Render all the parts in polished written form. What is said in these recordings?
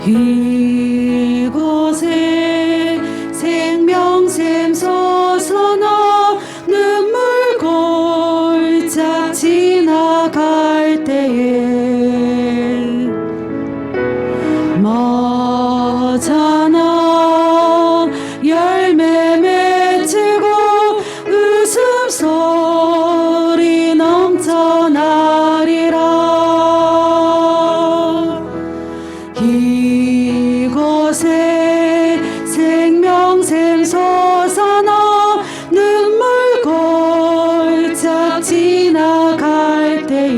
이곳에 생명샘 솟아나 눈물 골짝 지나갈 때에 머잖아 열매 맺히고 웃음소리 넘쳐나리라. 이곳에 생명샘 솟아나 눈물 골짝 지나갈 때에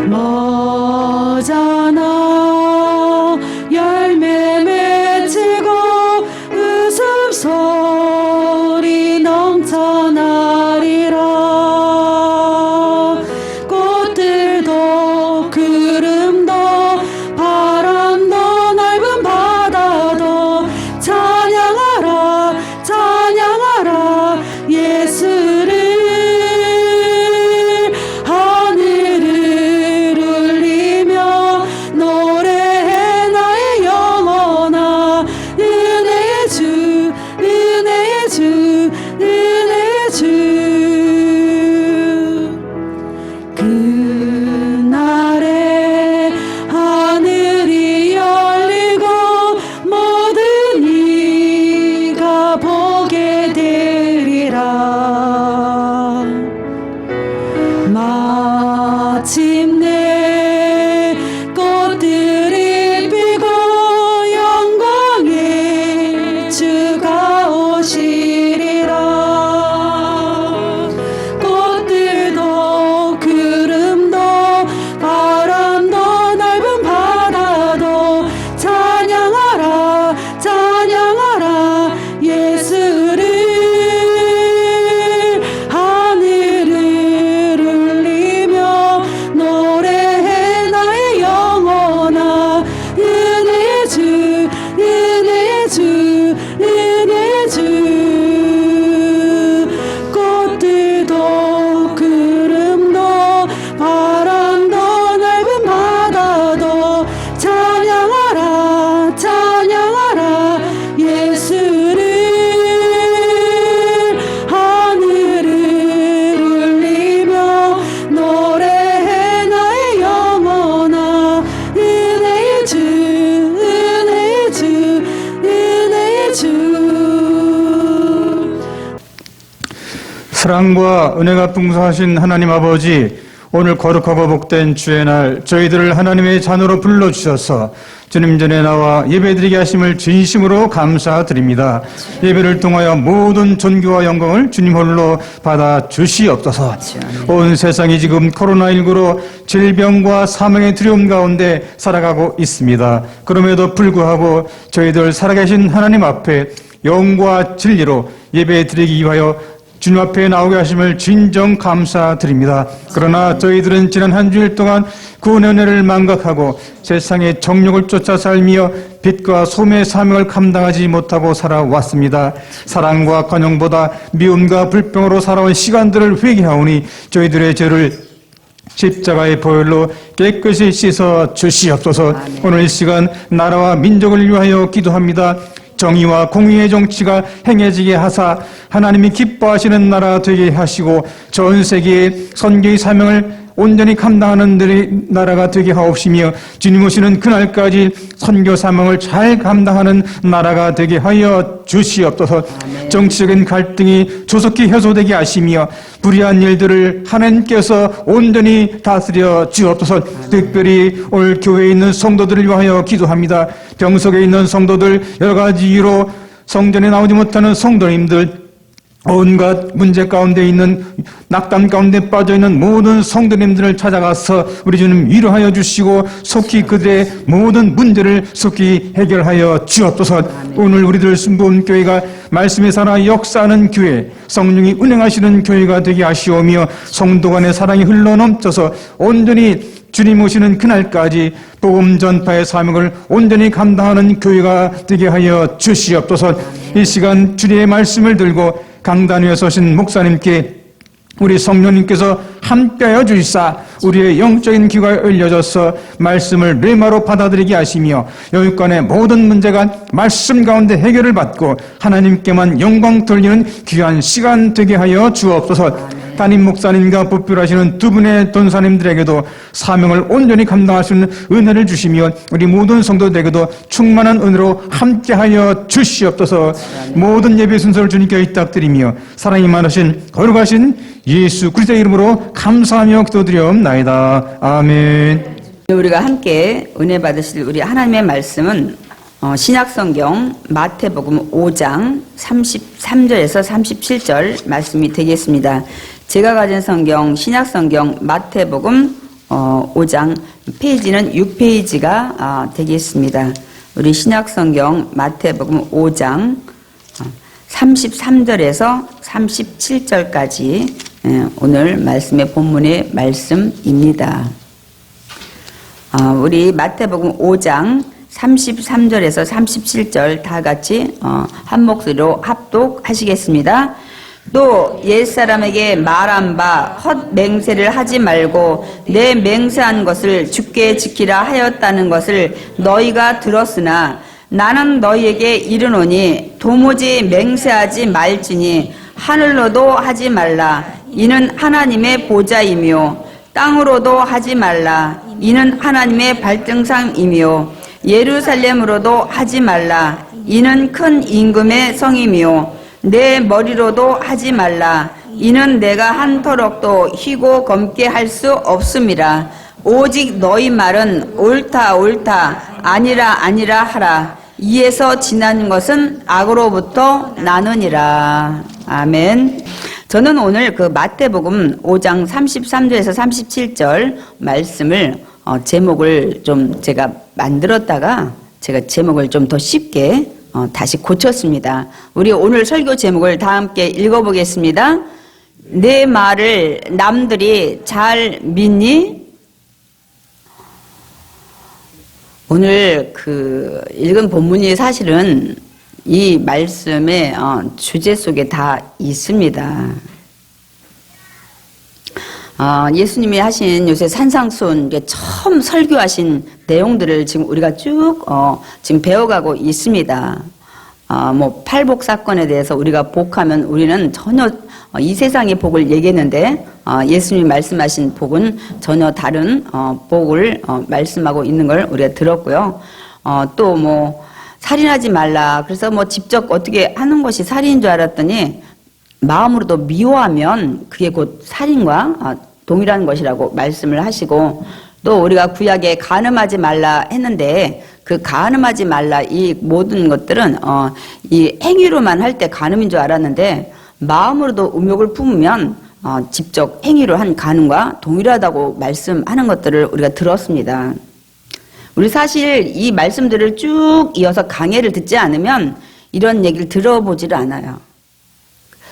머잖아 열매 맺히고 웃음소리 넘쳐나리라. 꽃들도 구름도 바람도 넓은 바다도 찬양하라 찬양하라 예수를. 하늘을 울리며 노래해 나의 영혼아. 은혜의 주 은혜의 주 은혜의 주. 그날에 하늘이 열리고 모든 이가 보게 되리라. 마침내 꽃들이 피고 영광의 주가 오시리라. 꽃들도 구름도 바람도 넓은 바다도 찬양하라 찬양하라 예수를. 하늘을 울리며 노래해 나의 영혼아. 은혜의 주 은혜의 주 은혜의 주. 꽃들도 구름도 바람도 넓은 바다도 찬양하라 찬양하라 예수를. 하늘을 울리며 노래해 나의 영혼아. 은혜의 주 은혜의 주 은혜의 주. 사랑과 은혜가 풍성하신 하나님 아버지, 오늘 거룩하고 복된 주의 날 저희들을 하나님의 자녀로 불러주셔서 주님 전에 나와 예배드리게 하심을 진심으로 감사드립니다. 예배를 통하여 모든 존귀와 영광을 주님 홀로 받아 주시옵소서. 온 세상이 지금 코로나19로 질병과 사망의 두려움 가운데 살아가고 있습니다. 그럼에도 불구하고 저희들 살아계신 하나님 앞에 영과 진리로 예배드리기 위하여 주님 앞에 나오게 하심을 진정 감사드립니다. 그러나 저희들은 지난 한 주일 동안 구원의 은혜를 망각하고 세상의 정욕을 쫓아 살며 빛과 소매의 사명을 감당하지 못하고 살아왔습니다. 사랑과 관용보다 미움과 불평으로 살아온 시간들을 회개하오니 저희들의 죄를 십자가의 보혈로 깨끗이 씻어 주시옵소서. 아멘. 오늘 이 시간 나라와 민족을 위하여 기도합니다. 정의와 공의의 정치가 행해지게 하사 하나님이 기뻐하시는 나라 되게 하시고 전 세계의 선교의 사명을 온전히 감당하는 나라가 되게 하옵시며 주님 오시는 그날까지 선교 사명을 잘 감당하는 나라가 되게 하여 주시옵소서. 아멘. 정치적인 갈등이 조속히 해소되게 하시며 불의한 일들을 하나님께서 온전히 다스려 주옵소서. 아멘. 특별히 오늘 교회에 있는 성도들을 위하여 기도합니다. 병석에 있는 성도들, 여러 가지 이유로 성전에 나오지 못하는 성도님들, 온갖 문제 가운데 있는 낙담 가운데 빠져있는 모든 성도님들을 찾아가서 우리 주님 위로하여 주시고 속히 그들의 모든 문제를 속히 해결하여 주옵소서. 오늘 우리들 순복음교회가 말씀의 살아 역사하는 교회, 성령이 운행하시는 교회가 되게 하시오며 성도 간의 사랑이 흘러넘쳐서 온전히 주님 오시는 그날까지 복음 전파의 사명을 온전히 감당하는 교회가 되게 하여 주시옵소서. 이 시간 주님의 말씀을 들고 강단 위에 서신 목사님께 우리 성령님께서 함께하여 주시사 우리의 영적인 귀가 열려져서 말씀을 뇌마로 받아들이게 하시며 여육간의 모든 문제가 말씀 가운데 해결을 받고 하나님께만 영광 돌리는 귀한 시간 되게 하여 주옵소서. 담임 목사님과 법뷰하시는 두 분의 돈사님들에게도 사명을 온전히 감당할 수 있는 은혜를 주시며 우리 모든 성도들에게도 충만한 은혜로 함께하여 주시옵소서. 모든 예배 순서를 주님께 의탁드리며 사랑이 많으신 거룩하신 예수 그리스도의 이름으로 감사하며 기도드리옵나이다. 아멘. 우리가 함께 은혜 받으실 우리 하나님의 말씀은 신약성경 마태복음 5장 33절에서 37절 말씀이 되겠습니다. 제가 가진 성경 신약성경 마태복음 5장 페이지는 6페이지가 되겠습니다. 우리 신약성경 마태복음 5장 33절에서 37절까지 오늘 말씀의 본문의 말씀입니다. 우리 마태복음 5장 33절에서 37절 다 같이 한 목소리로 합독하시겠습니다. 또 옛사람에게 말한 바 헛 맹세를 하지 말고 내 맹세한 것을 주께 지키라 하였다는 것을 너희가 들었으나 나는 너희에게 이르노니 도무지 맹세하지 말지니 하늘로도 하지 말라 이는 하나님의 보좌이며 땅으로도 하지 말라 이는 하나님의 발등상이며 예루살렘으로도 하지 말라 이는 큰 임금의 성이며 내 머리로도 하지 말라 이는 내가 한 터럭도 희고 검게 할 수 없음이라 오직 너희 말은 옳다 옳다 아니라 아니라 하라 이에서 지난 것은 악으로부터 나느니라. 아멘. 저는 오늘 그 마태복음 5장 33절에서 37절 말씀을 제목을 좀 제가 만들었다가 제가 제목을 좀 더 쉽게 다시 고쳤습니다. 우리 오늘 설교 제목을 다 함께 읽어보겠습니다. 내 말을 남들이 잘 믿니? 오늘 그 읽은 본문이 사실은 이 말씀의 주제 속에 다 있습니다. 예수님이 하신 요새 산상수훈 처음 설교하신 내용들을 지금 우리가 쭉 지금 배워가고 있습니다. 뭐 팔복 사건에 대해서 우리가 복하면 우리는 전혀 이 세상의 복을 얘기했는데 예수님이 말씀하신 복은 전혀 다른 복을 말씀하고 있는 걸 우리가 들었고요. 또 뭐 살인하지 말라. 그래서 뭐 직접 어떻게 하는 것이 살인인 줄 알았더니 마음으로도 미워하면 그게 곧 살인과 동일한 것이라고 말씀을 하시고 또 우리가 구약에 간음하지 말라 했는데 그 간음하지 말라 이 모든 것들은 이 행위로만 할 때 간음인 줄 알았는데 마음으로도 음욕을 품으면 직접 행위로 한 간음과 동일하다고 말씀하는 것들을 우리가 들었습니다. 우리 사실 이 말씀들을 쭉 이어서 강해를 듣지 않으면 이런 얘기를 들어보지를 않아요.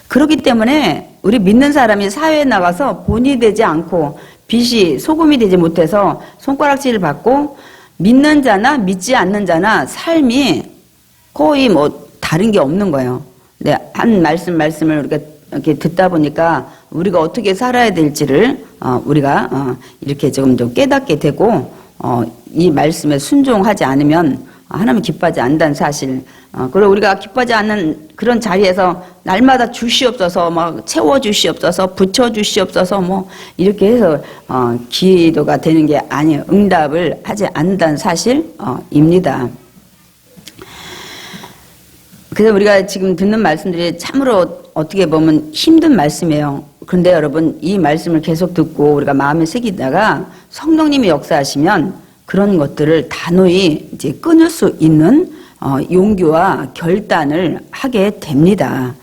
그렇기 때문에 우리 믿는 사람이 사회에 나가서 본이 되지 않고 빛이 소금이 되지 못해서 손가락질을 받고 믿는 자나 믿지 않는 자나 삶이 거의 뭐 다른 게 없는 거예요. 네, 한 말씀을 우리가 이렇게 듣다 보니까 우리가 어떻게 살아야 될지를 우리가 이렇게 좀 깨닫게 되고 이 말씀에 순종하지 않으면 하나님 기뻐하지 않는다는 사실. 그리고 우리가 기뻐하지 않는 그런 자리에서 날마다 주시옵소서, 막 채워 주시옵소서, 붙여 주시옵소서, 뭐 이렇게 해서 기도가 되는 게 아니에요. 응답을 하지 않는다는 사실입니다. 그래서 우리가 지금 듣는 말씀들이 참으로 어떻게 보면 힘든 말씀이에요. 그런데 여러분 이 말씀을 계속 듣고 우리가 마음에 새기다가 성령님이 역사하시면 그런 것들을 단호히 이제 끊을 수 있는 용기와 결단을 하게 됩니다.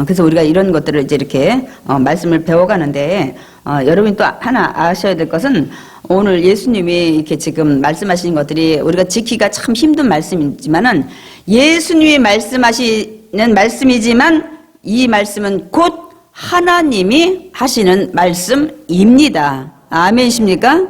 그래서 우리가 이런 것들을 이제 이렇게 말씀을 배워가는데 여러분이 또 하나 아셔야 될 것은 오늘 예수님이 이렇게 지금 말씀하시는 것들이 우리가 지키기가 참 힘든 말씀이지만은 예수님이 말씀하시는 말씀이지만 이 말씀은 곧 하나님이 하시는 말씀입니다. 아멘이십니까?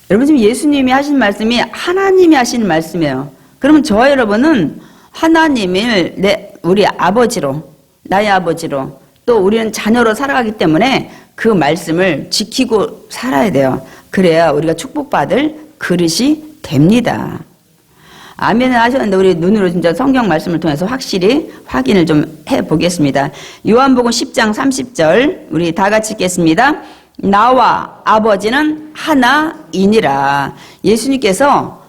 여러분 지금 예수님이 하신 말씀이 하나님이 하시는 말씀이에요. 그러면 저와 여러분은 하나님을 우리 아버지로 나의 아버지로 또 우리는 자녀로 살아가기 때문에 그 말씀을 지키고 살아야 돼요. 그래야 우리가 축복받을 그릇이 됩니다. 아멘을 하셨는데 우리 눈으로 진짜 성경 말씀을 통해서 확실히 확인을 좀 해보겠습니다. 요한복음 10장 30절 우리 다 같이 읽겠습니다. 나와 아버지는 하나이니라. 예수님께서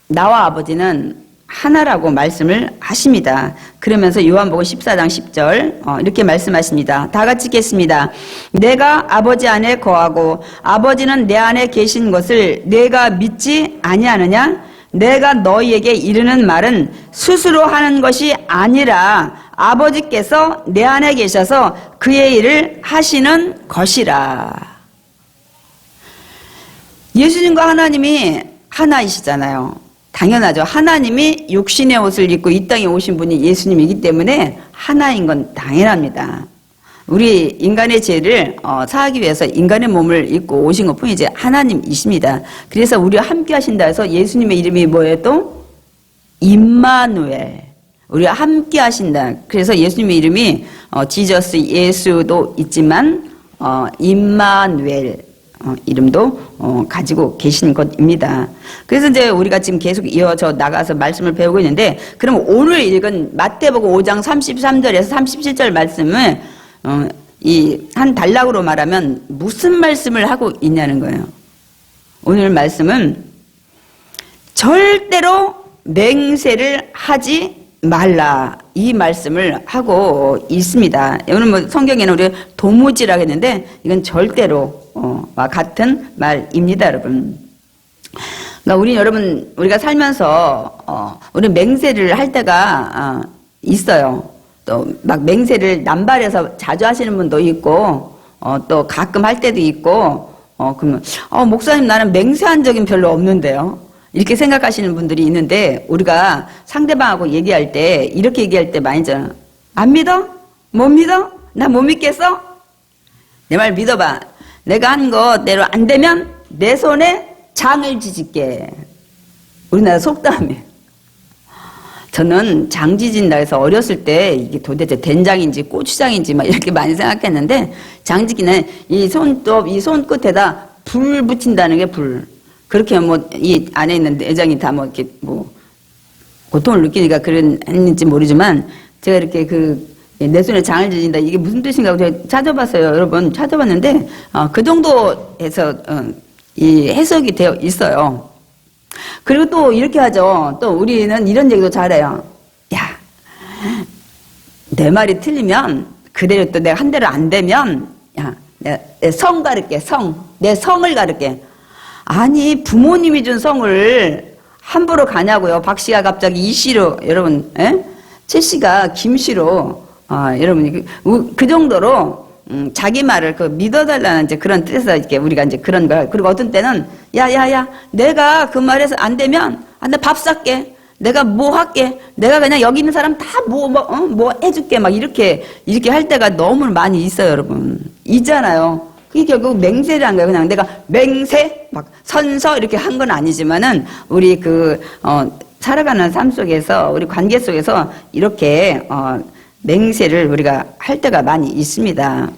나와 아버지는 하나라고 말씀을 하십니다. 그러면서 요한복음 14장 10절 이렇게 말씀하십니다. 다 같이 읽겠습니다. 내가 아버지 안에 거하고 아버지는 내 안에 계신 것을 내가 믿지 아니하느냐? 내가 너희에게 이르는 말은 스스로 하는 것이 아니라 아버지께서 내 안에 계셔서 그의 일을 하시는 것이라. 예수님과 하나님이 하나이시잖아요. 당연하죠. 하나님이 육신의 옷을 입고 이 땅에 오신 분이 예수님이기 때문에 하나인 건 당연합니다. 우리 인간의 죄를 사하기 위해서 인간의 몸을 입고 오신 것 뿐이지 하나님이십니다. 그래서 우리와 함께 하신다 해서 예수님의 이름이 뭐예요 또? 임마누엘. 우리와 함께 하신다. 그래서 예수님의 이름이 지저스 예수도 있지만 임마누엘 이름도 가지고 계신 것입니다. 그래서 이제 우리가 지금 계속 이어져 나가서 말씀을 배우고 있는데 그럼 오늘 읽은 마태복음 5장 33절에서 37절 말씀을 이 한 단락으로 말하면 무슨 말씀을 하고 있냐는 거예요. 오늘 말씀은 절대로 맹세를 하지 말라 이 말씀을 하고 있습니다. 오늘 뭐 성경에는 우리 도무지라고 했는데 이건 절대로와 같은 말입니다, 여러분. 그러니까 우리 여러분 우리가 살면서 우리 맹세를 할 때가 있어요. 또 막 맹세를 남발해서 자주 하시는 분도 있고 또 가끔 할 때도 있고 그러면 목사님 나는 맹세한 적은 별로 없는데요. 이렇게 생각하시는 분들이 있는데 우리가 상대방하고 얘기할 때 이렇게 얘기할 때 많이 잖아. 안 믿어? 못 믿어? 나 못 믿겠어? 내 말 믿어봐. 내가 한 거대로 안 되면 내 손에 장을 지질게. 우리나라 속담이에요. 저는 장 지진다 해서 어렸을 때 이게 도대체 된장인지 고추장인지 막 이렇게 많이 생각했는데 장지기는 이 손끝에다 불 붙인다는 게 불. 그렇게 뭐 이 안에 있는 내장이 다 뭐 이렇게 뭐 고통을 느끼니까 그랬는지 모르지만 제가 이렇게 내 손에 장을 지진다 이게 무슨 뜻인가 제가 찾아봤어요. 여러분 찾아봤는데 그 정도에서 이 해석이 되어 있어요. 그리고 또 이렇게 하죠. 또 우리는 이런 얘기도 잘해요. 야, 내 말이 틀리면 그대로 또 내가 한 대로 안 되면 야, 내 성 가르게 내 성을 가르게. 아니 부모님이 준 성을 함부로 가냐고요. 박 씨가 갑자기 이 씨로 여러분, 최 씨가 김 씨로 여러분 그 정도로 자기 말을 믿어달라는 이제 그런 뜻에서 이렇게 우리가 이제 그런 걸. 그리고 어떤 때는 야야야 내가 그 말에서 안 되면 나 밥 살게. 내가 뭐 할게. 내가 그냥 여기 있는 사람 다 뭐 해줄게. 막 이렇게 할 때가 너무 많이 있어요, 여러분. 있잖아요. 그게 결국 맹세를 한 거예요. 그냥 내가 맹세 막 선서 이렇게 한 건 아니지만은 우리 살아가는 삶 속에서 우리 관계 속에서 이렇게 맹세를 우리가 할 때가 많이 있습니다.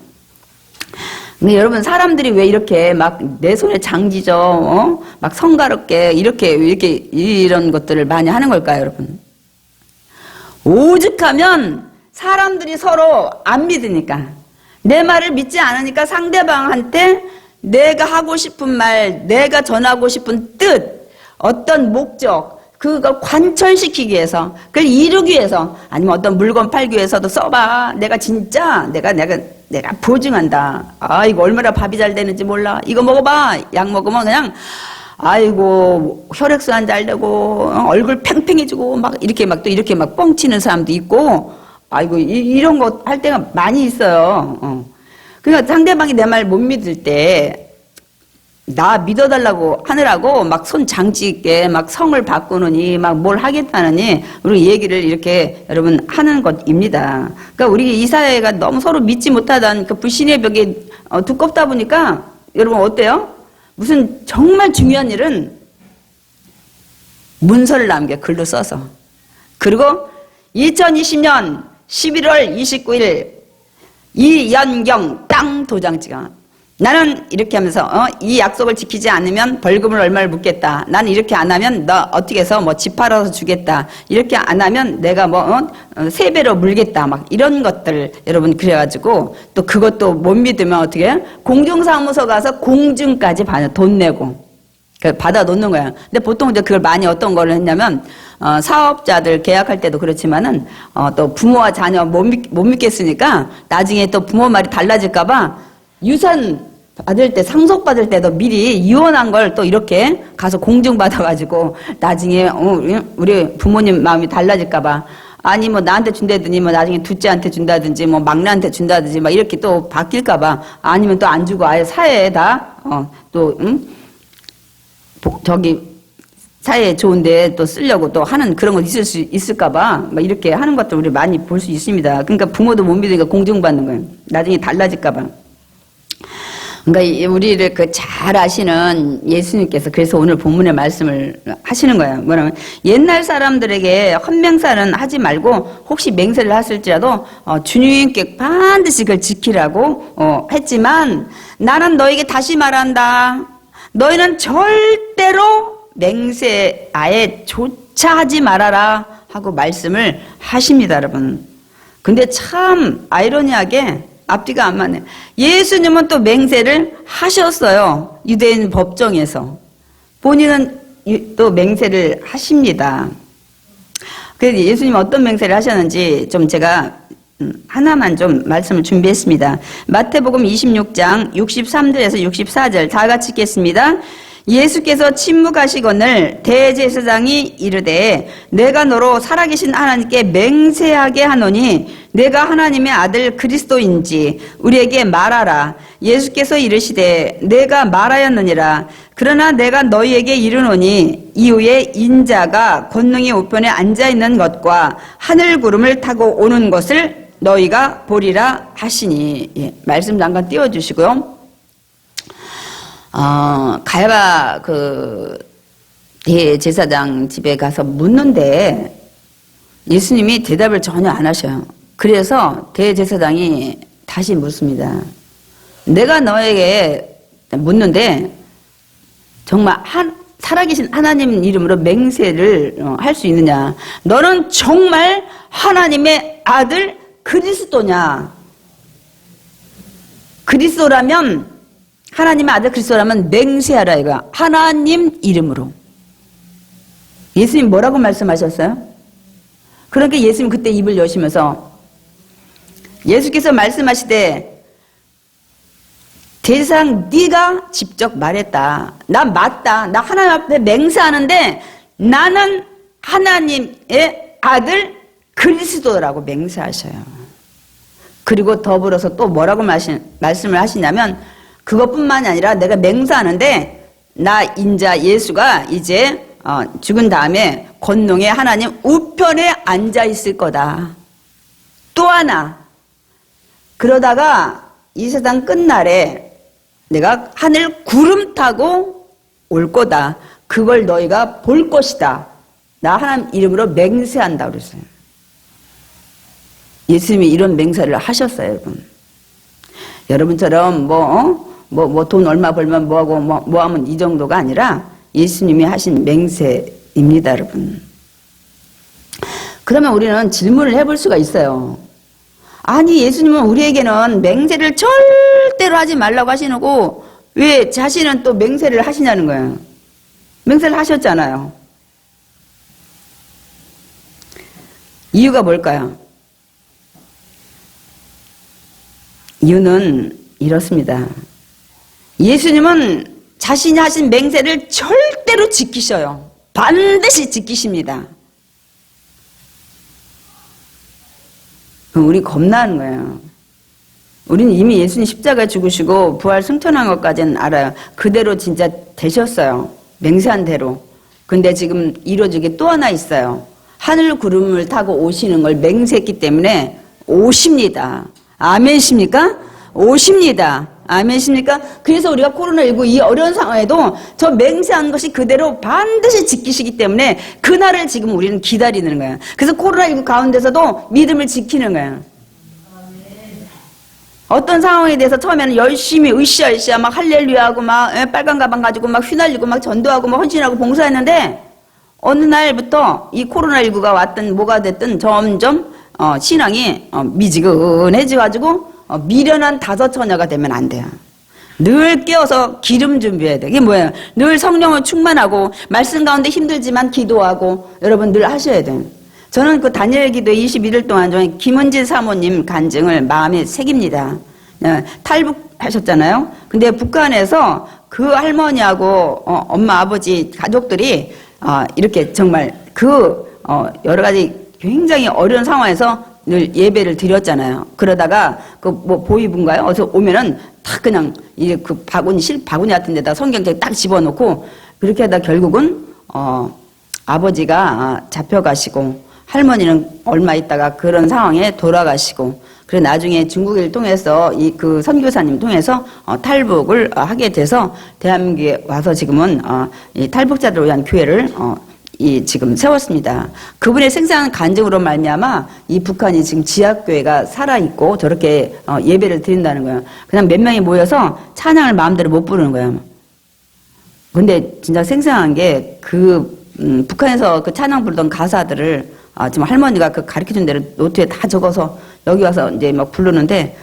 근데 여러분 사람들이 왜 이렇게 막 내 손에 장지죠? 막 성가롭게 이렇게 이런 것들을 많이 하는 걸까요, 여러분? 오죽하면 사람들이 서로 안 믿으니까 내 말을 믿지 않으니까 상대방한테 내가 하고 싶은 말, 내가 전하고 싶은 뜻, 어떤 목적 그걸 관철시키기 위해서, 그걸 이루기 위해서, 아니면 어떤 물건 팔기 위해서도 써봐. 내가 진짜, 내가 보증한다. 이거 얼마나 밥이 잘 되는지 몰라. 이거 먹어봐. 약 먹으면 그냥, 아이고, 혈액순환 잘 되고, 얼굴 팽팽해지고, 이렇게 막 뻥치는 사람도 있고, 아이고, 이런 거 할 때가 많이 있어요. 그러니까 상대방이 내 말 못 믿을 때, 나 믿어달라고 하느라고 막 손 장지게 막 성을 바꾸느니 막 뭘 하겠다느니 우리 얘기를 이렇게 여러분 하는 것입니다. 그러니까 우리 이 사회가 너무 서로 믿지 못하던 그 불신의 벽이 두껍다 보니까 여러분 어때요? 무슨 정말 중요한 일은 문서를 남겨 글로 써서. 그리고 2020년 11월 29일 이연경 땅 도장지가 나는 이렇게 하면서 이 약속을 지키지 않으면 벌금을 얼마를 묻겠다. 나는 이렇게 안 하면 너 어떻게 해서 뭐 집 팔아서 주겠다. 이렇게 안 하면 내가 뭐 3배로 물겠다. 막 이런 것들 여러분 그래가지고 또 그것도 못 믿으면 어떻게 해? 공중사무소 가서 공증까지 받아 돈 내고 받아 놓는 거야. 근데 보통 이제 그걸 많이 어떤 걸 했냐면 사업자들 계약할 때도 그렇지만은 또 부모와 자녀 못 믿겠으니까 나중에 또 부모 말이 달라질까봐 유산 받을 때 상속 받을 때도 미리 이혼한 걸 또 이렇게 가서 공증 받아가지고 나중에 우리 부모님 마음이 달라질까봐 아니 뭐 나한테 준다더니 뭐 나중에 둘째한테 준다든지 뭐 막내한테 준다든지 막 이렇게 또 바뀔까봐 아니면 또 안 주고 아예 사회에다 저기 사회에 좋은데 또 쓰려고 또 하는 그런 거 있을 수 있을까봐 막 이렇게 하는 것들 우리 많이 볼 수 있습니다. 그러니까 부모도 못 믿으니까 공증받는 거예요. 나중에 달라질까봐. 그러니까 우리를 잘 아시는 예수님께서 그래서 오늘 본문의 말씀을 하시는 거예요. 뭐냐면 옛날 사람들에게 헌맹살은 하지 말고 혹시 맹세를 하실지라도 주님께 반드시 그걸 지키라고 했지만 나는 너에게 다시 말한다. 너희는 절대로 맹세 아예 조차 하지 말아라 하고 말씀을 하십니다, 여러분. 근데 참 아이러니하게 앞뒤가 안 맞네. 예수님은 또 맹세를 하셨어요. 유대인 법정에서. 본인은 또 맹세를 하십니다. 그래서 예수님 어떤 맹세를 하셨는지 좀 제가 하나만 좀 말씀을 준비했습니다. 마태복음 26장 63절에서 64절 다 같이 읽겠습니다. 예수께서 침묵하시거늘 대제사장이 이르되 내가 너로 살아계신 하나님께 맹세하게 하노니 내가 하나님의 아들 그리스도인지 우리에게 말하라. 예수께서 이르시되 내가 말하였느니라. 그러나 내가 너희에게 이르노니 이후에 인자가 권능의 우편에 앉아있는 것과 하늘 구름을 타고 오는 것을 너희가 보리라 하시니. 예, 말씀 잠깐 띄워주시고요. 가야바 대제사장 집에 가서 묻는데 예수님이 대답을 전혀 안 하셔요. 그래서 대제사장이 다시 묻습니다. 내가 너에게 묻는데 정말 살아계신 하나님 이름으로 맹세를 할 수 있느냐? 너는 정말 하나님의 아들 그리스도냐? 그리스도라면 하나님의 아들 그리스도라면 맹세하라 이거 하나님 이름으로. 예수님 뭐라고 말씀하셨어요? 그러니까 예수님 그때 입을 여시면서 예수께서 말씀하시되 대상 네가 직접 말했다. 나 맞다. 나 하나님 앞에 맹세하는데 나는 하나님의 아들 그리스도라고 맹세하셔요. 그리고 더불어서 또 뭐라고 말씀을 하시냐면 그것뿐만이 아니라 내가 맹세하는데 나 인자 예수가 이제 죽은 다음에 권능의 하나님 우편에 앉아 있을 거다. 또 하나 그러다가 이 세상 끝날에 내가 하늘 구름 타고 올 거다. 그걸 너희가 볼 것이다. 나 하나님 이름으로 맹세한다 그랬어요. 예수님이 이런 맹세를 하셨어요, 여러분. 여러분처럼 돈 얼마 벌면 뭐하고 뭐 하면 이 정도가 아니라 예수님이 하신 맹세입니다, 여러분. 그러면 우리는 질문을 해볼 수가 있어요. 아니, 예수님은 우리에게는 맹세를 절대로 하지 말라고 하시고 왜 자신은 또 맹세를 하시냐는 거예요. 맹세를 하셨잖아요. 이유가 뭘까요? 이유는 이렇습니다. 예수님은 자신이 하신 맹세를 절대로 지키셔요. 반드시 지키십니다. 그럼 우리 겁나는 거예요. 우리는 이미 예수님 십자가에 죽으시고 부활 승천한 것까지는 알아요. 그대로 진짜 되셨어요. 맹세한 대로. 근데 지금 이루어지게 또 하나 있어요. 하늘 구름을 타고 오시는 걸 맹세했기 때문에 오십니다. 아멘이십니까? 오십니다. 아멘이십니까? 그래서 우리가 코로나19 이 어려운 상황에도 저 맹세한 것이 그대로 반드시 지키시기 때문에 그날을 지금 우리는 기다리는 거예요. 그래서 코로나19 가운데서도 믿음을 지키는 거예요. 어떤 상황에 대해서 처음에는 열심히 으쌰으쌰 막 할렐루야하고 막 빨간 가방 가지고 막 휘날리고 막 전도하고 막 헌신하고 봉사했는데 어느 날부터 이 코로나19가 왔든 뭐가 됐든 점점 신앙이 미지근해져가지고 미련한 다섯 처녀가 되면 안 돼요. 늘 깨어서 기름 준비해야 돼. 이게 뭐예요? 늘 성령을 충만하고 말씀 가운데 힘들지만 기도하고 여러분 늘 하셔야 돼요. 저는 그 다니엘 기도 21일 동안 중에 김은진 사모님 간증을 마음에 새깁니다. 탈북하셨잖아요. 근데 북한에서 그 할머니하고 엄마 아버지 가족들이 이렇게 정말 여러 가지 굉장히 어려운 상황에서 늘 예배를 드렸잖아요. 그러다가 그 뭐 보이분가요? 어서 오면은 다 그냥 그 바구니 같은 데다 성경책 딱 집어넣고 그렇게 하다 결국은 아버지가 잡혀가시고 할머니는 얼마 있다가 그런 상황에 돌아가시고 그래 나중에 중국을 통해서 그 선교사님 통해서 탈북을 하게 돼서 대한민국에 와서 지금은 이 탈북자들을 위한 교회를 지금 세웠습니다. 그분의 생생한 간증으로 말미암아 이 북한이 지금 지하교회가 살아있고 저렇게 예배를 드린다는 거예요. 그냥 몇 명이 모여서 찬양을 마음대로 못 부르는 거예요. 근데 진짜 생생한 게 북한에서 그 찬양 부르던 가사들을 지금 할머니가 그 가르쳐준 대로 노트에 다 적어서 여기 와서 이제 막 부르는데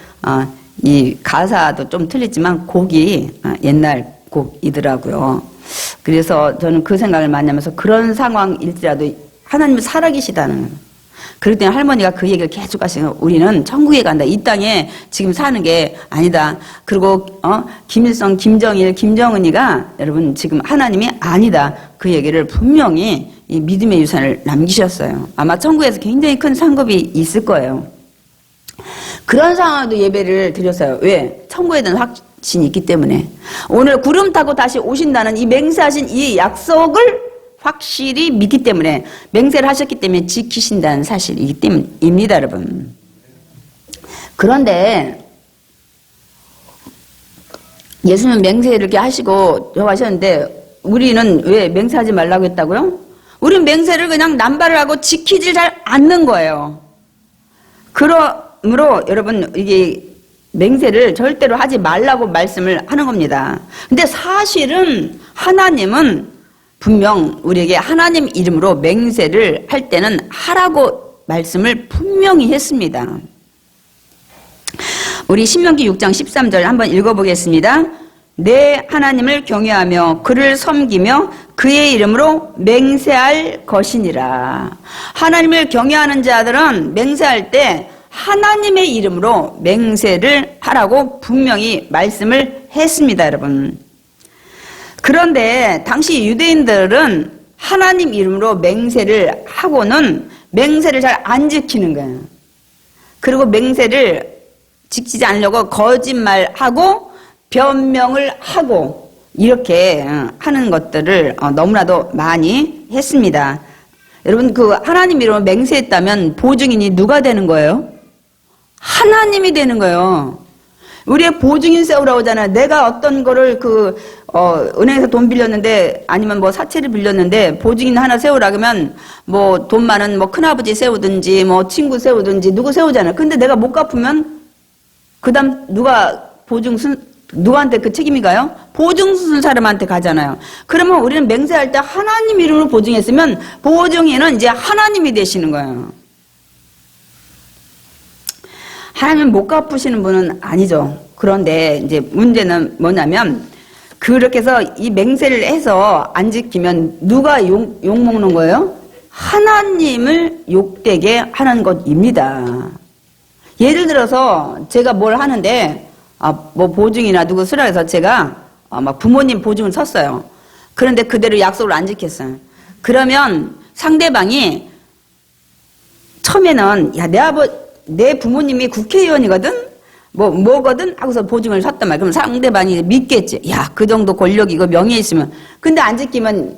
이 가사도 좀 틀리지만 곡이 옛날 곡이더라고요. 그래서 저는 그 생각을 많이 하면서 그런 상황일지라도 하나님은 살아계시다는 그럴 때 할머니가 그 얘기를 계속 하시고 우리는 천국에 간다. 이 땅에 지금 사는 게 아니다. 그리고 김일성, 김정일, 김정은이가 여러분 지금 하나님이 아니다. 그 얘기를 분명히 이 믿음의 유산을 남기셨어요. 아마 천국에서 굉장히 큰 상급이 있을 거예요. 그런 상황도 예배를 드렸어요. 왜? 천국에 대한 확신이 있기 때문에. 오늘 구름 타고 다시 오신다는 이 맹세하신 이 약속을 확실히 믿기 때문에 맹세를 하셨기 때문에 지키신다는 사실이기 때문입니다, 여러분. 그런데 예수님은 맹세를 이렇게 하시고 하셨는데 우리는 왜 맹세하지 말라고 했다고요? 우리는 맹세를 그냥 남발을 하고 지키질 잘 않는 거예요. 그러므로 여러분 이게 맹세를 절대로 하지 말라고 말씀을 하는 겁니다. 근데 사실은 하나님은 분명 우리에게 하나님 이름으로 맹세를 할 때는 하라고 말씀을 분명히 했습니다. 우리 신명기 6장 13절 한번 읽어보겠습니다. 내 하나님을 경외하며 그를 섬기며 그의 이름으로 맹세할 것이니라. 하나님을 경외하는 자들은 맹세할 때 하나님의 이름으로 맹세를 하라고 분명히 말씀을 했습니다, 여러분. 그런데 당시 유대인들은 하나님 이름으로 맹세를 하고는 맹세를 잘 안 지키는 거예요. 그리고 맹세를 지키지 않으려고 거짓말하고 변명을 하고 이렇게 하는 것들을 너무나도 많이 했습니다. 여러분 그 하나님 이름으로 맹세했다면 보증인이 누가 되는 거예요? 하나님이 되는 거예요. 우리의 보증인 세우라고 하잖아요. 내가 어떤 거를 은행에서 돈 빌렸는데 아니면 뭐 사채를 빌렸는데 보증인 하나 세우라 그러면 뭐 돈 많은 뭐 큰아버지 세우든지 뭐 친구 세우든지 누구 세우잖아요. 근데 내가 못 갚으면 그다음 누구한테 그 책임이 가요? 보증 쓴 사람한테 가잖아요. 그러면 우리는 맹세할 때 하나님 이름으로 보증했으면 보증인은 이제 하나님이 되시는 거예요. 하나님 못 갚으시는 분은 아니죠. 그런데 이제 문제는 뭐냐면 그렇게 해서 이 맹세를 해서 안 지키면 누가 욕 먹는 거예요? 하나님을 욕되게 하는 것입니다. 예를 들어서 제가 뭘 하는데 뭐 보증이나 누구 쓰라 해서 제가 막 부모님 보증을 섰어요. 그런데 그대로 약속을 안 지켰어요. 그러면 상대방이 처음에는 야 내 부모님이 국회의원이거든? 뭐거든? 하고서 보증을 섰단 말이야. 그럼 상대방이 믿겠지. 야, 그 정도 권력이고 명예 있으면. 근데 안 지키면,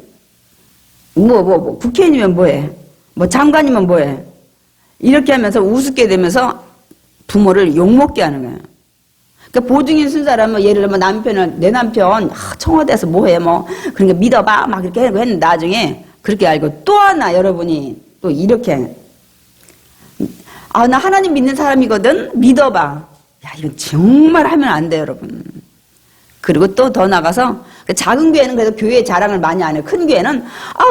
국회의원이면 뭐해? 뭐 장관이면 뭐해? 이렇게 하면서 우습게 되면서 부모를 욕먹게 하는 거예요. 그러니까 보증인 쓴 사람은 예를 들면 남편은 내 남편 청와대에서 뭐해 뭐 그러니까 믿어봐 막 이렇게 했는데 나중에 그렇게 알고 또 하나 여러분이 또 이렇게 나 하나님 믿는 사람이거든 믿어봐. 야 이건 정말 하면 안 돼 여러분. 그리고 또 더 나가서 작은 교회는 그래도 교회 자랑을 많이 안 해요. 큰 교회는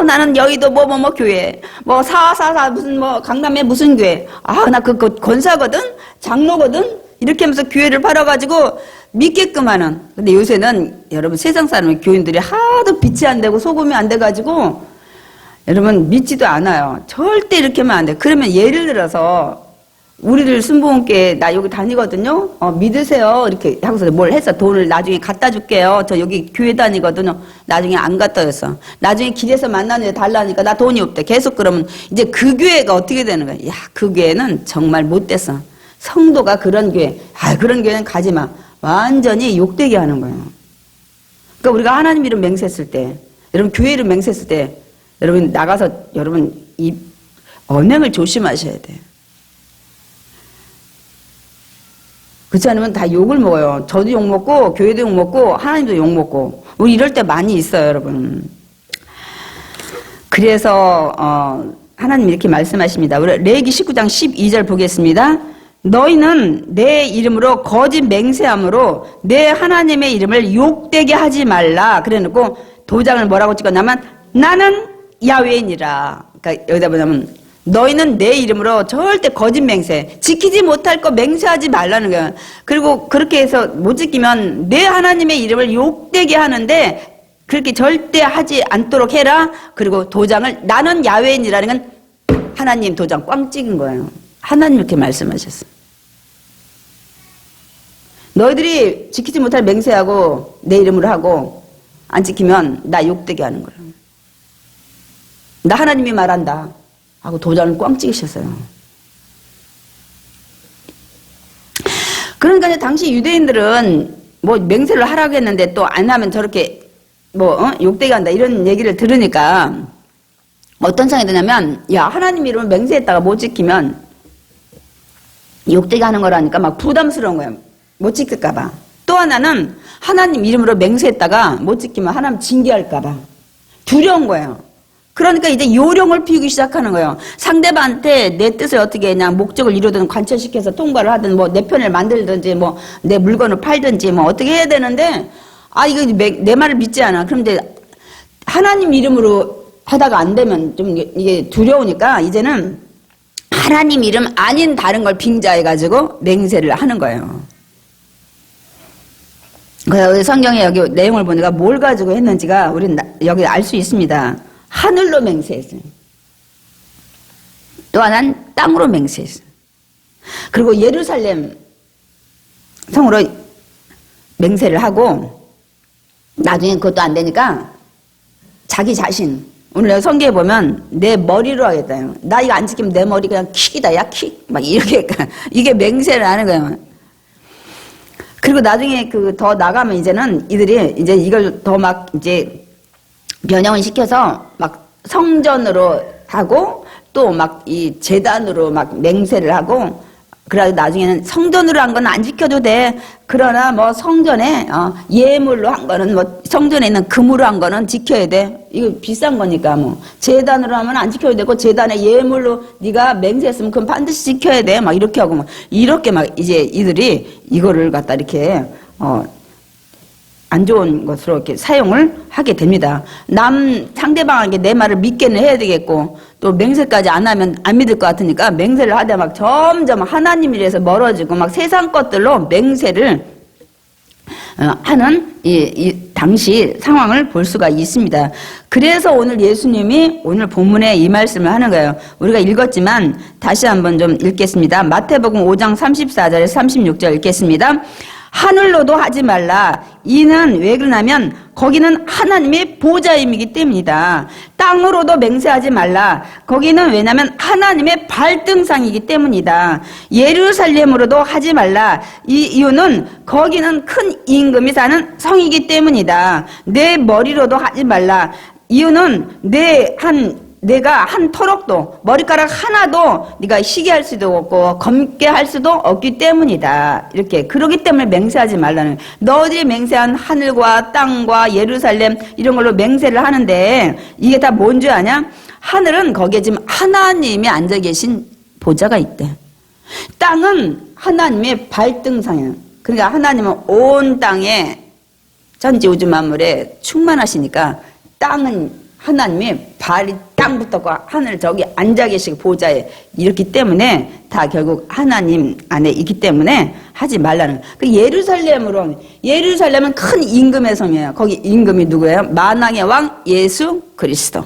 나는 여의도 뭐 교회 뭐 444 무슨 뭐 강남에 무슨 교회 나 그 권사거든 장로거든 이렇게 하면서 교회를 팔아가지고 믿게끔 하는. 근데 요새는 여러분 세상 사람의 교인들이 하도 빛이 안 되고 소금이 안 돼가지고 여러분 믿지도 않아요. 절대 이렇게 하면 안 돼. 그러면 예를 들어서 우리들 순복음교회 나 여기 다니거든요. 믿으세요. 이렇게 하고서 뭘 했어. 돈을 나중에 갖다 줄게요. 저 여기 교회 다니거든요. 나중에 안 갖다 줬어. 나중에 길에서 만나는데 달라니까 나 돈이 없대. 계속 그러면 이제 그 교회가 어떻게 되는 거야? 야, 그 교회는 정말 못됐어. 성도가 그런 교회, 그런 교회는 가지 마. 완전히 욕되게 하는 거예요. 그러니까 우리가 하나님 이름 맹세했을 때, 여러분 교회 이름 맹세했을 때, 여러분 나가서 여러분 이 언행을 조심하셔야 돼요. 그렇지 않으면 다 욕을 먹어요. 저도 욕 먹고 교회도 욕 먹고 하나님도 욕 먹고 우리 이럴 때 많이 있어요, 여러분. 그래서 하나님 이렇게 말씀하십니다. 우리 레위기 19장 12절 보겠습니다. 너희는 내 이름으로 거짓 맹세함으로 내 하나님의 이름을 욕되게 하지 말라. 그래놓고 도장을 뭐라고 찍었냐면 나는 야훼이니라. 그러니까 여기다 보자면 너희는 내 이름으로 절대 거짓 맹세, 지키지 못할 거 맹세하지 말라는 거예요. 그리고 그렇게 해서 못 지키면 내 하나님의 이름을 욕되게 하는데 그렇게 절대 하지 않도록 해라. 그리고 도장을 나는 야훼이니라는 건 하나님 도장 꽝 찍은 거예요. 하나님 이렇게 말씀하셨어요. 너희들이 지키지 못할 맹세하고 내 이름으로 하고 안 지키면 나 욕되게 하는 거예요. 나 하나님이 말한다 하고 도장을 꽝 찍으셨어요. 그러니까 당시 유대인들은 뭐 맹세를 하라고 했는데 또 안 하면 저렇게 욕되게 한다 이런 얘기를 들으니까 어떤 상황이 되냐면 야 하나님 이름을 맹세했다가 못 지키면 욕되게 하는 거라니까 막 부담스러운 거예요. 못 지킬까 봐. 또 하나는 하나님 이름으로 맹세했다가 못 지키면 하나님 징계할까 봐. 두려운 거예요. 그러니까 이제 요령을 피우기 시작하는 거예요. 상대방한테 내 뜻을 어떻게 그냥 목적을 이루든 관철시켜서 통과를 하든 뭐 내 편을 만들든지 뭐 내 물건을 팔든지 뭐 어떻게 해야 되는데 이거 내 말을 믿지 않아. 그럼 이제 하나님 이름으로 하다가 안 되면 좀 이게 두려우니까 이제는 하나님 이름 아닌 다른 걸 빙자해가지고 맹세를 하는 거예요. 그래서 성경에 여기 내용을 보니까 뭘 가지고 했는지가 우리는 여기 알 수 있습니다. 하늘로 맹세했어요. 또 하나는 땅으로 맹세했어요. 그리고 예루살렘 성으로 맹세를 하고 나중에 그것도 안 되니까 자기 자신 오늘 성경에 보면 내 머리로 하겠다. 나 이거 안 지키면 내 머리 그냥 킥이다. 야 킥. 막 이렇게 이게 맹세를 하는 거예요. 그리고 나중에 더 나가면 이제는 이들이 이제 이걸 더 막 이제 변형을 시켜서 막 성전으로 하고 또 막 이 제단으로 막 맹세를 하고 그래서 나중에는 성전으로 한 건 안 지켜도 돼. 그러나 뭐 성전에 예물로 한 거는 뭐 성전에 있는 금으로 한 거는 지켜야 돼. 이거 비싼 거니까 뭐 제단으로 하면 안 지켜야 되고 제단에 예물로 네가 맹세했으면 그건 반드시 지켜야 돼. 막 이렇게 하고 막 이렇게 막 이제 이들이 이거를 갖다 이렇게 안 좋은 것으로 이렇게 사용을 하게 됩니다. 상대방에게 내 말을 믿게는 해야 되겠고, 또 맹세까지 안 하면 안 믿을 것 같으니까 맹세를 하다 막 점점 하나님이라서 멀어지고 막 세상 것들로 맹세를 하는 이 당시 상황을 볼 수가 있습니다. 그래서 오늘 예수님이 오늘 본문에 이 말씀을 하는 거예요. 우리가 읽었지만 다시 한번 좀 읽겠습니다. 마태복음 5장 34절에서 36절 읽겠습니다. 하늘로도 하지 말라. 이는 왜 그러냐면 거기는 하나님의 보좌임이기 때문이다. 땅으로도 맹세하지 말라. 거기는 왜냐면 하나님의 발등상이기 때문이다. 예루살렘으로도 하지 말라. 이 이유는 거기는 큰 임금이 사는 성이기 때문이다. 내 머리로도 하지 말라. 이유는 내 한 내가 한 터럭도 머리카락 하나도 네가 희게 할 수도 없고 검게 할 수도 없기 때문이다. 이렇게 그러기 때문에 맹세하지 말라는. 너희들이 맹세한 하늘과 땅과 예루살렘 이런 걸로 맹세를 하는데 이게 다 뭔 줄 아냐? 하늘은 거기에 지금 하나님이 앉아 계신 보좌가 있대. 땅은 하나님의 발등상이야. 그러니까 하나님은 온 땅에 천지 우주 만물에 충만하시니까 땅은 하나님의 발이 땅 붙었고 하늘 저기 앉아 계시고 보좌에 이렇기 때문에 다 결국 하나님 안에 있기 때문에 하지 말라는. 그 예루살렘은 큰 임금의 성이에요. 거기 임금이 누구예요? 만왕의 왕 예수 그리스도.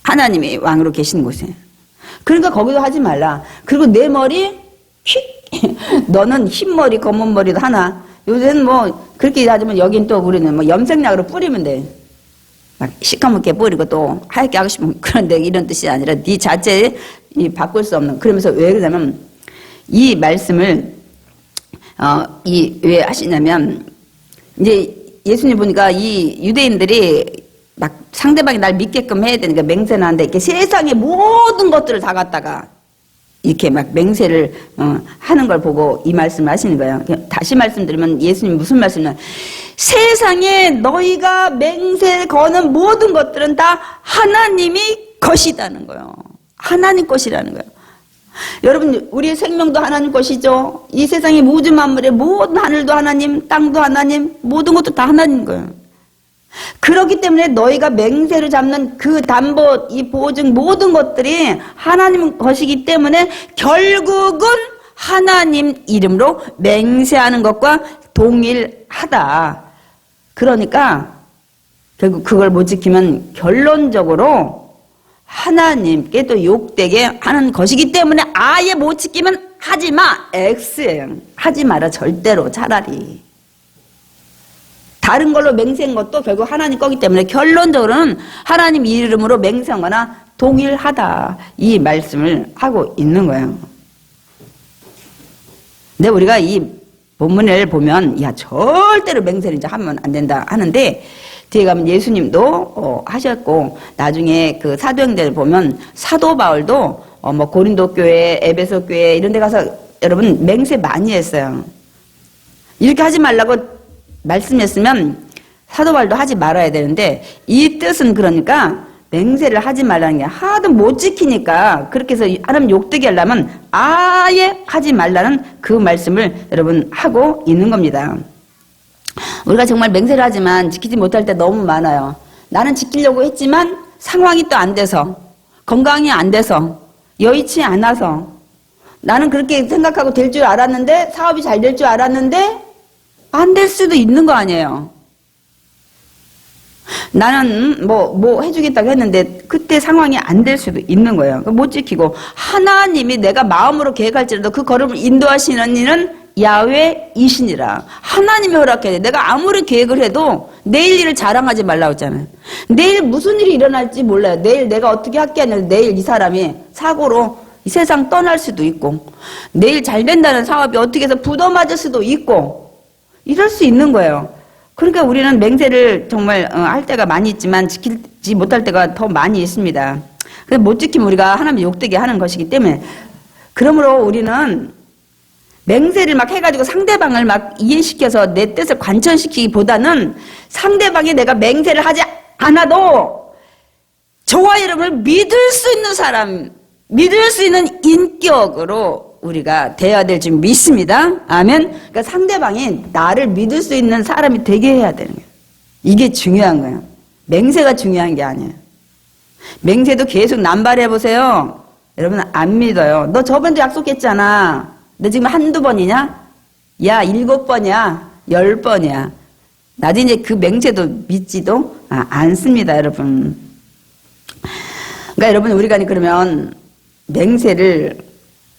하나님이 왕으로 계시는 곳이에요. 그러니까 거기도 하지 말라. 그리고 내 머리 휙 너는 흰 머리 검은 머리도 하나. 요새는 뭐 그렇게 하지만 여긴 또 우리는 뭐 염색약으로 뿌리면 돼. 막 시커멓게 뿌리고 또 하얗게 하고 싶으면 그런데 이런 뜻이 아니라 네 자체에 바꿀 수 없는. 그러면서 왜 그러냐면 이 말씀을 왜 하시냐면 이제 예수님 보니까 이 유대인들이 막 상대방이 날 믿게끔 해야 되니까 맹세를 하는데 이렇게 세상의 모든 것들을 다 갖다가 이렇게 막 맹세를 하는 걸 보고 이 말씀을 하시는 거예요. 다시 말씀드리면 예수님 무슨 말씀이냐? 세상에 너희가 맹세 거는 모든 것들은 다 하나님이 것이라는 거예요. 하나님 것이라는 거예요. 여러분 우리의 생명도 하나님 것이죠. 이 세상의 모든 만물의 모든 하늘도 하나님, 땅도 하나님, 모든 것도 다 하나님 거예요. 그렇기 때문에 너희가 맹세를 잡는 그 담보, 이 보증 모든 것들이 하나님 것이기 때문에 결국은 하나님 이름으로 맹세하는 것과 동일하다. 그러니까 결국 그걸 못 지키면 결론적으로 하나님께 또 욕되게 하는 것이기 때문에 아예 못 지키면 하지 마. X예요. 하지 마라. 절대로 차라리. 다른 걸로 맹세한 것도 결국 하나님 거기 때문에 결론적으로는 하나님 이름으로 맹세한 거나 동일하다. 이 말씀을 하고 있는 거예요. 근데 우리가 이 본문을 보면 야 절대로 맹세를 이제 하면 안 된다 하는데 뒤에 가면 예수님도 하셨고 나중에 그 사도행전을 보면 사도 바울도 뭐 고린도 교회, 에베소 교회 이런 데 가서 여러분 맹세 많이 했어요. 이렇게 하지 말라고 말씀했으면 사도 바울도 하지 말아야 되는데 이 뜻은 그러니까 맹세를 하지 말라는 게 하도 못 지키니까 그렇게 해서 하나님 욕되게 하려면 아예 하지 말라는 그 말씀을 여러분 하고 있는 겁니다. 우리가 정말 맹세를 하지만 지키지 못할 때 너무 많아요. 나는 지키려고 했지만 상황이 또 안 돼서 건강이 안 돼서 여의치 않아서 나는 그렇게 생각하고 될 줄 알았는데 사업이 잘 될 줄 알았는데 안 될 수도 있는 거 아니에요. 나는 뭐 해주겠다고 했는데 그때 상황이 안 될 수도 있는 거예요. 못 지키고 하나님이 내가 마음으로 계획할지라도 그 걸음을 인도하시는 이는 야훼이시니라. 하나님이 허락해야 돼. 내가 아무리 계획을 해도 내일 일을 자랑하지 말라고 했잖아요. 내일 무슨 일이 일어날지 몰라요. 내일 내가 어떻게 할게 아니라 내일 이 사람이 사고로 이 세상 떠날 수도 있고 내일 잘 된다는 사업이 어떻게 해서 부도맞을 수도 있고 이럴 수 있는 거예요. 그러니까 우리는 맹세를 정말 할 때가 많이 있지만 지키지 못할 때가 더 많이 있습니다. 근데 못 지키면 우리가 하나님 욕되게 하는 것이기 때문에 그러므로 우리는 맹세를 막 해가지고 상대방을 막 이해시켜서 내 뜻을 관철시키기보다는 상대방이 내가 맹세를 하지 않아도 저와 여러분을 믿을 수 있는 사람, 믿을 수 있는 인격으로 우리가 되어야 될 줄 믿습니다. 아멘. 그러니까 상대방이 나를 믿을 수 있는 사람이 되게 해야 되는 거예요. 이게 중요한 거예요. 맹세가 중요한 게 아니에요. 맹세도 계속 남발해 보세요. 여러분 안 믿어요. 너 저번도 약속했잖아. 너 지금 한두 번이냐? 야 7번이야. 10번이야. 나도 이제 그 맹세도 믿지도 않습니다, 여러분. 그러니까 여러분 우리가 그러면 맹세를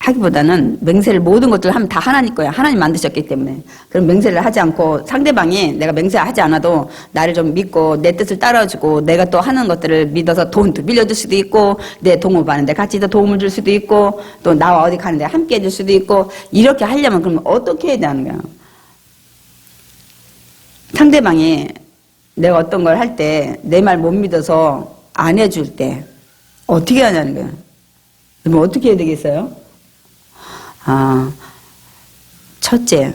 하기보다는 맹세를 모든 것들을 하면 다 하나님 거야. 하나님 만드셨기 때문에. 그럼 맹세를 하지 않고 상대방이 내가 맹세하지 않아도 나를 좀 믿고 내 뜻을 따라주고 내가 또 하는 것들을 믿어서 돈도 빌려줄 수도 있고 내 동업하는데 같이 더 도움을 줄 수도 있고 또 나와 어디 가는데 함께 해줄 수도 있고 이렇게 하려면 그러면 어떻게 해야 되는 거야? 상대방이 내가 어떤 걸 할 때 내 말 못 믿어서 안 해줄 때 어떻게 하냐는 거예요. 그럼 어떻게 해야 되겠어요? 첫째,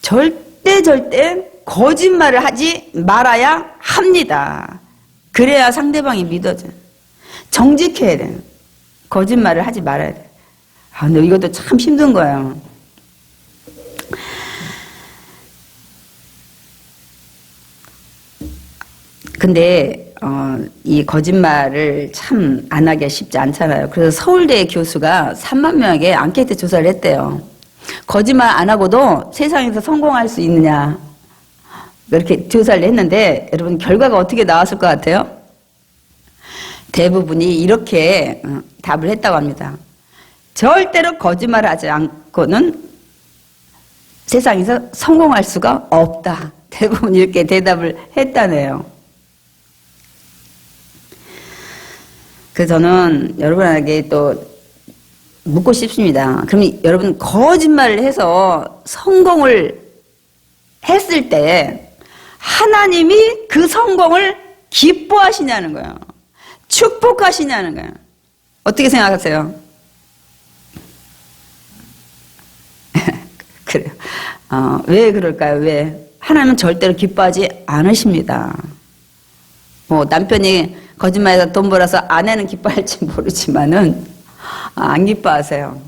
절대 거짓말을 하지 말아야 합니다. 그래야 상대방이 믿어져요. 정직해야 돼요. 거짓말을 하지 말아야 돼요. 근데 이것도 참 힘든 거예요. 근데 이 거짓말을 참 안 하기가 쉽지 않잖아요. 그래서 서울대 교수가 3만 명에게 앙케이트 조사를 했대요. 거짓말 안 하고도 세상에서 성공할 수 있느냐, 이렇게 조사를 했는데 여러분 결과가 어떻게 나왔을 것 같아요? 대부분이 이렇게 답을 했다고 합니다. 절대로 거짓말하지 않고는 세상에서 성공할 수가 없다. 대부분 이렇게 대답을 했다네요. 그래서 저는 여러분에게 또 묻고 싶습니다. 그럼 여러분 거짓말을 해서 성공을 했을 때 하나님이 그 성공을 기뻐하시냐는 거예요. 축복하시냐는 거예요. 어떻게 생각하세요? 그래요. 왜 그럴까요? 왜? 하나님은 절대로 기뻐하지 않으십니다. 뭐 남편이 거짓말해서 돈 벌어서 아내는 기뻐할지 모르지만은 안 기뻐하세요.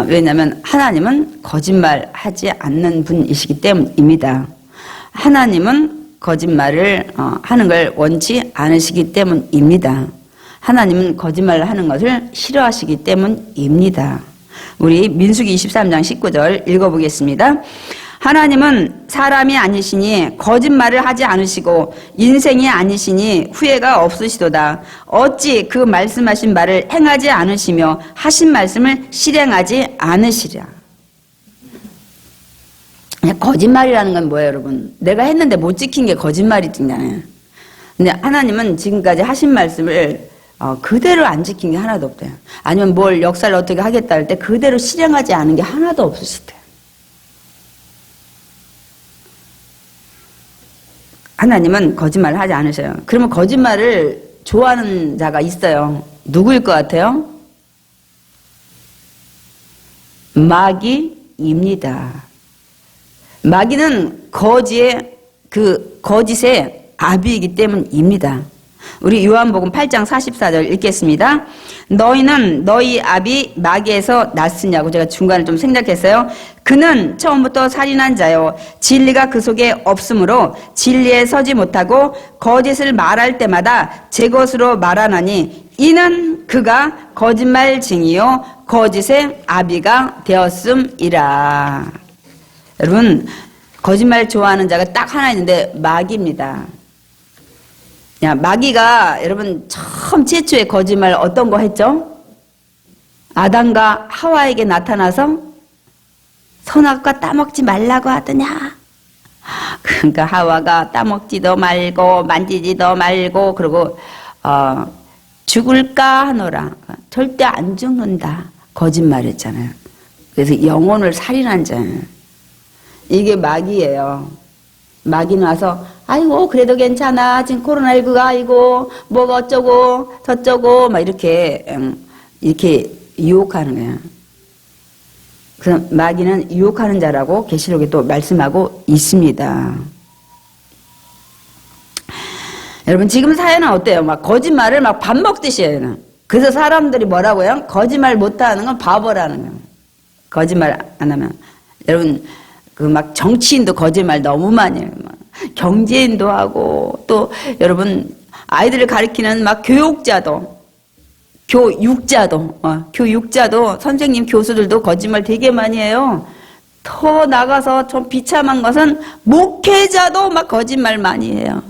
왜냐하면 하나님은 거짓말하지 않는 분이시기 때문입니다. 하나님은 거짓말을 하는 걸 원치 않으시기 때문입니다. 하나님은 거짓말을 하는 것을 싫어하시기 때문입니다. 우리 민수기 23장 19절 읽어보겠습니다. 하나님은 사람이 아니시니 거짓말을 하지 않으시고 인생이 아니시니 후회가 없으시도다. 어찌 그 말씀하신 말을 행하지 않으시며 하신 말씀을 실행하지 않으시랴. 거짓말이라는 건 뭐예요, 여러분? 내가 했는데 못 지킨 게 거짓말이잖아요. 근데 하나님은 지금까지 하신 말씀을 그대로 안 지킨 게 하나도 없대요. 아니면 뭘 역사를 어떻게 하겠다 할 때 그대로 실행하지 않은 게 하나도 없으시대요. 하나님은 거짓말을 하지 않으셔요. 그러면 거짓말을 좋아하는 자가 있어요. 누구일 것 같아요? 마귀입니다. 마귀는 거짓의 아비이기 때문입니다. 우리 요한복음 8장 44절 읽겠습니다. 너희는 너희 아비 마귀에서 났으냐고. 제가 중간에 좀 생략했어요. 그는 처음부터 살인한 자요 진리가 그 속에 없으므로 진리에 서지 못하고 거짓을 말할 때마다 제 것으로 말하나니 이는 그가 거짓말쟁이요 거짓의 아비가 되었음이라. 여러분 거짓말 좋아하는 자가 딱 하나 있는데 마귀입니다. 마귀가 여러분 처음 최초의 거짓말 어떤 거 했죠? 아담과 하와에게 나타나서 선악과 따먹지 말라고 하더냐. 그러니까 하와가 따먹지도 말고 만지지도 말고 그리고 죽을까 하노라. 절대 안 죽는다. 거짓말했잖아요. 그래서 영혼을 살인한 자예요. 이게 마귀예요. 마귀는 와서 아이고 그래도 괜찮아 지금 코로나19가 아이고 뭐가 어쩌고 저쩌고 막 이렇게 유혹하는 거예요. 그래서 마귀는 유혹하는 자라고 계시록에 또 말씀하고 있습니다. 여러분 지금 사회는 어때요? 막 거짓말을 막 밥 먹듯이 해요. 그래서 사람들이 뭐라고요? 거짓말 못하는 건 바보라는 거예요. 거짓말 안 하면. 여러분 그 막 정치인도 거짓말 너무 많이 해요. 막 경제인도 하고 또 여러분 아이들을 가르치는 막 교육자도 선생님 교수들도 거짓말 되게 많이 해요. 더 나가서 좀 비참한 것은 목회자도 막 거짓말 많이 해요.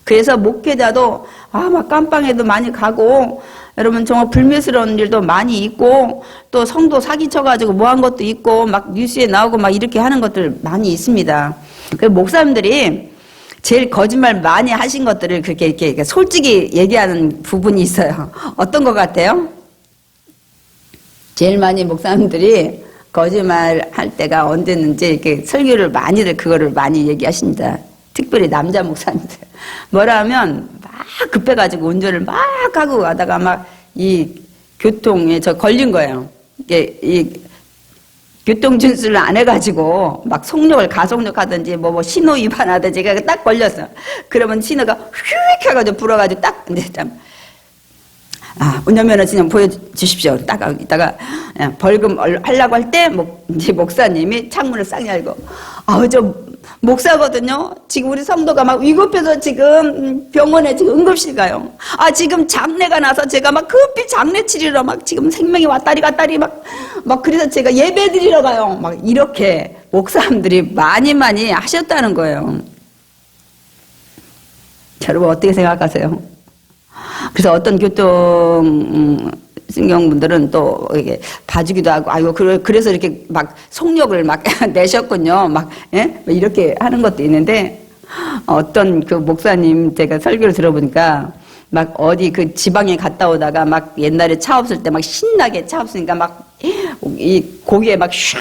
그래서 목회자도 막 깜빵에도 많이 가고 여러분 정말 불미스러운 일도 많이 있고 또 성도 사기쳐가지고 뭐 한 것도 있고 막 뉴스에 나오고 막 이렇게 하는 것들 많이 있습니다. 그 목사님들이 제일 거짓말 많이 하신 것들을 그렇게 이렇게 솔직히 얘기하는 부분이 있어요. 어떤 것 같아요? 제일 많이 목사님들이 거짓말 할 때가 언제는지 이렇게 설교를 많이들 그거를 많이 얘기하십니다. 특별히 남자 목사님들. 뭐라 하면 막 급해가지고 운전을 막 하고 가다가 막 이 교통에 저 걸린 거예요. 이게 이 교통준수를 안 해가지고 막 속력을 가속력 하든지 뭐 신호 위반하든지 딱 걸렸어. 그러면 신호가 휙 해가지고 불어가지고 딱 근데 참 운전면허 좀 보여주십시오. 딱 이따가 벌금 하려고 할 때 이제 목사님이 창문을 싹 열고 저 목사거든요. 지금 우리 성도가 막 위급해서 지금 병원에 지금 응급실 가요. 지금 장례가 나서 제가 막 급히 장례 치르러 막 지금 생명이 왔다리 갔다리 막 그래서 제가 예배 드리러 가요. 막 이렇게 목사님들이 많이 하셨다는 거예요. 여러분 어떻게 생각하세요? 그래서 어떤 신경분들은 또 이게 봐주기도 하고, 아이고, 그래서 이렇게 막 속력을 막 내셨군요. 이렇게 하는 것도 있는데, 어떤 그 목사님 제가 설교를 들어보니까, 막 어디 그 지방에 갔다 오다가 막 옛날에 차 없을 때 막 신나게 차 없으니까 막 이 고기에 막 샥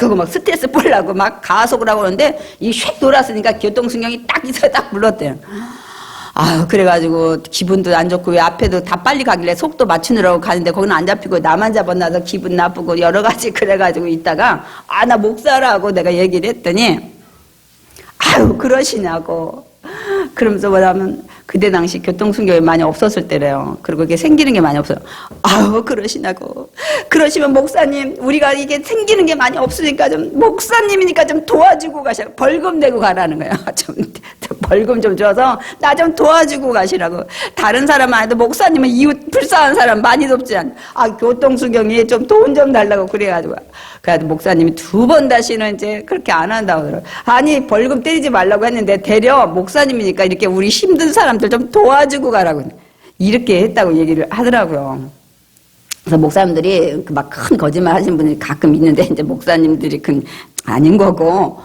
하고 막 스트레스 풀라고 막 가속을 하고 오는데, 이 샥 돌았으니까 교통신경이 딱 있어서 딱 불렀대요. 그래가지고 기분도 안 좋고 왜 앞에도 다 빨리 가길래 속도 맞추느라고 가는데 거기는 안 잡히고 나만 잡아놔서 기분 나쁘고 여러 가지 그래가지고 있다가 나 목사라고 내가 얘기를 했더니 그러시냐고. 그러면서 뭐냐면 그때 당시 교통순경이 많이 없었을 때래요. 그리고 이게 생기는 게 많이 없어요. 그러시냐고. 그러시면 목사님 우리가 이게 생기는 게 많이 없으니까 좀 목사님이니까 좀 도와주고 가셔. 벌금 내고 가라는 거예요. 좀 벌금 좀 줘서 나 좀 도와주고 가시라고. 다른 사람 아니도 목사님은 이웃 불쌍한 사람 많이 돕지 않. 교통순경이 좀 돈 좀 달라고 그래가지고. 그래도 목사님이 2번 다시는 이제 그렇게 안 한다고 그러더라고요. 아니 벌금 때리지 말라고 했는데 되려 목사님이니까 이렇게 우리 힘든 사람들 좀 도와주고 가라고 이렇게 했다고 얘기를 하더라고요. 그래서 목사님들이 막 큰 거짓말 하시는 분이 가끔 있는데 이제 목사님들이 아닌 거고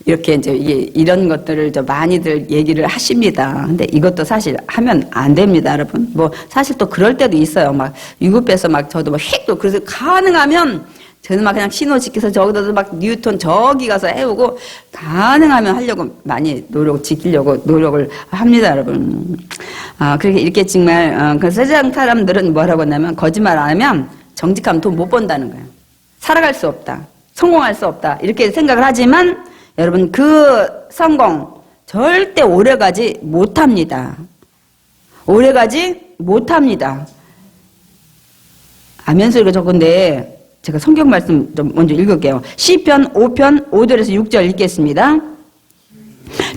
이렇게 이제 이런 것들을 많이들 얘기를 하십니다. 근데 이것도 사실 하면 안 됩니다, 여러분. 사실 또 그럴 때도 있어요. 막 위급해서 막 저도 막 휙 그래서 가능하면 저는 막 그냥 신호 지켜서 저기도 막 뉴턴 저기 가서 해오고 가능하면 하려고 많이 지키려고 노력을 합니다, 여러분. 그렇게 이렇게 정말 그 세상 사람들은 뭐라고 하냐면 거짓말 안 하면 정직하면 돈 못 번다는 거예요. 살아갈 수 없다. 성공할 수 없다. 이렇게 생각을 하지만 여러분 그 성공 절대 오래가지 못합니다. 오래가지 못합니다. 아멘 소리가 적은데 제가 성경 말씀 좀 먼저 읽을게요. 시편 5편 5절에서 6절 읽겠습니다.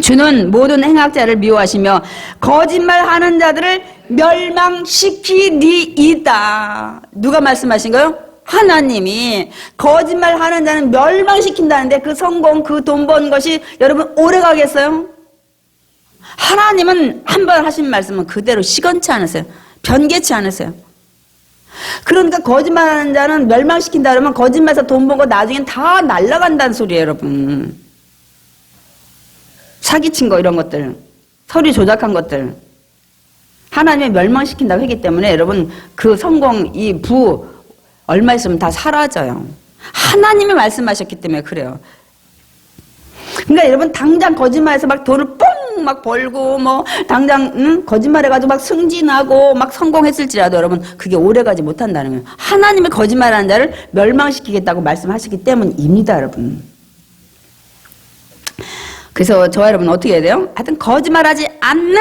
주는 모든 행악자를 미워하시며 거짓말하는 자들을 멸망시키리이다. 누가 말씀하신 거요? 하나님이. 거짓말하는 자는 멸망시킨다는데 그 성공, 그 돈 번 것이 여러분 오래 가겠어요? 하나님은 한 번 하신 말씀은 그대로 시건치 않으세요. 변개치 않으세요. 그러니까 거짓말하는 자는 멸망시킨다 그러면 거짓말해서 돈 번 거 나중엔 다 날아간다는 소리예요, 여러분. 사기친 거 이런 것들, 서류 조작한 것들 하나님이 멸망시킨다고 했기 때문에 여러분 그 성공, 이 부 얼마 있으면 다 사라져요. 하나님이 말씀하셨기 때문에 그래요. 그러니까 여러분 당장 거짓말해서 막 돈을 뽕 막 벌고 당장 거짓말해가지고 막 승진하고 막 성공했을지라도 여러분 그게 오래가지 못한다는 거예요. 하나님이 거짓말하는 자를 멸망시키겠다고 말씀하시기 때문입니다, 여러분. 그래서 저와 여러분 어떻게 해야 돼요? 하여튼 거짓말하지 않는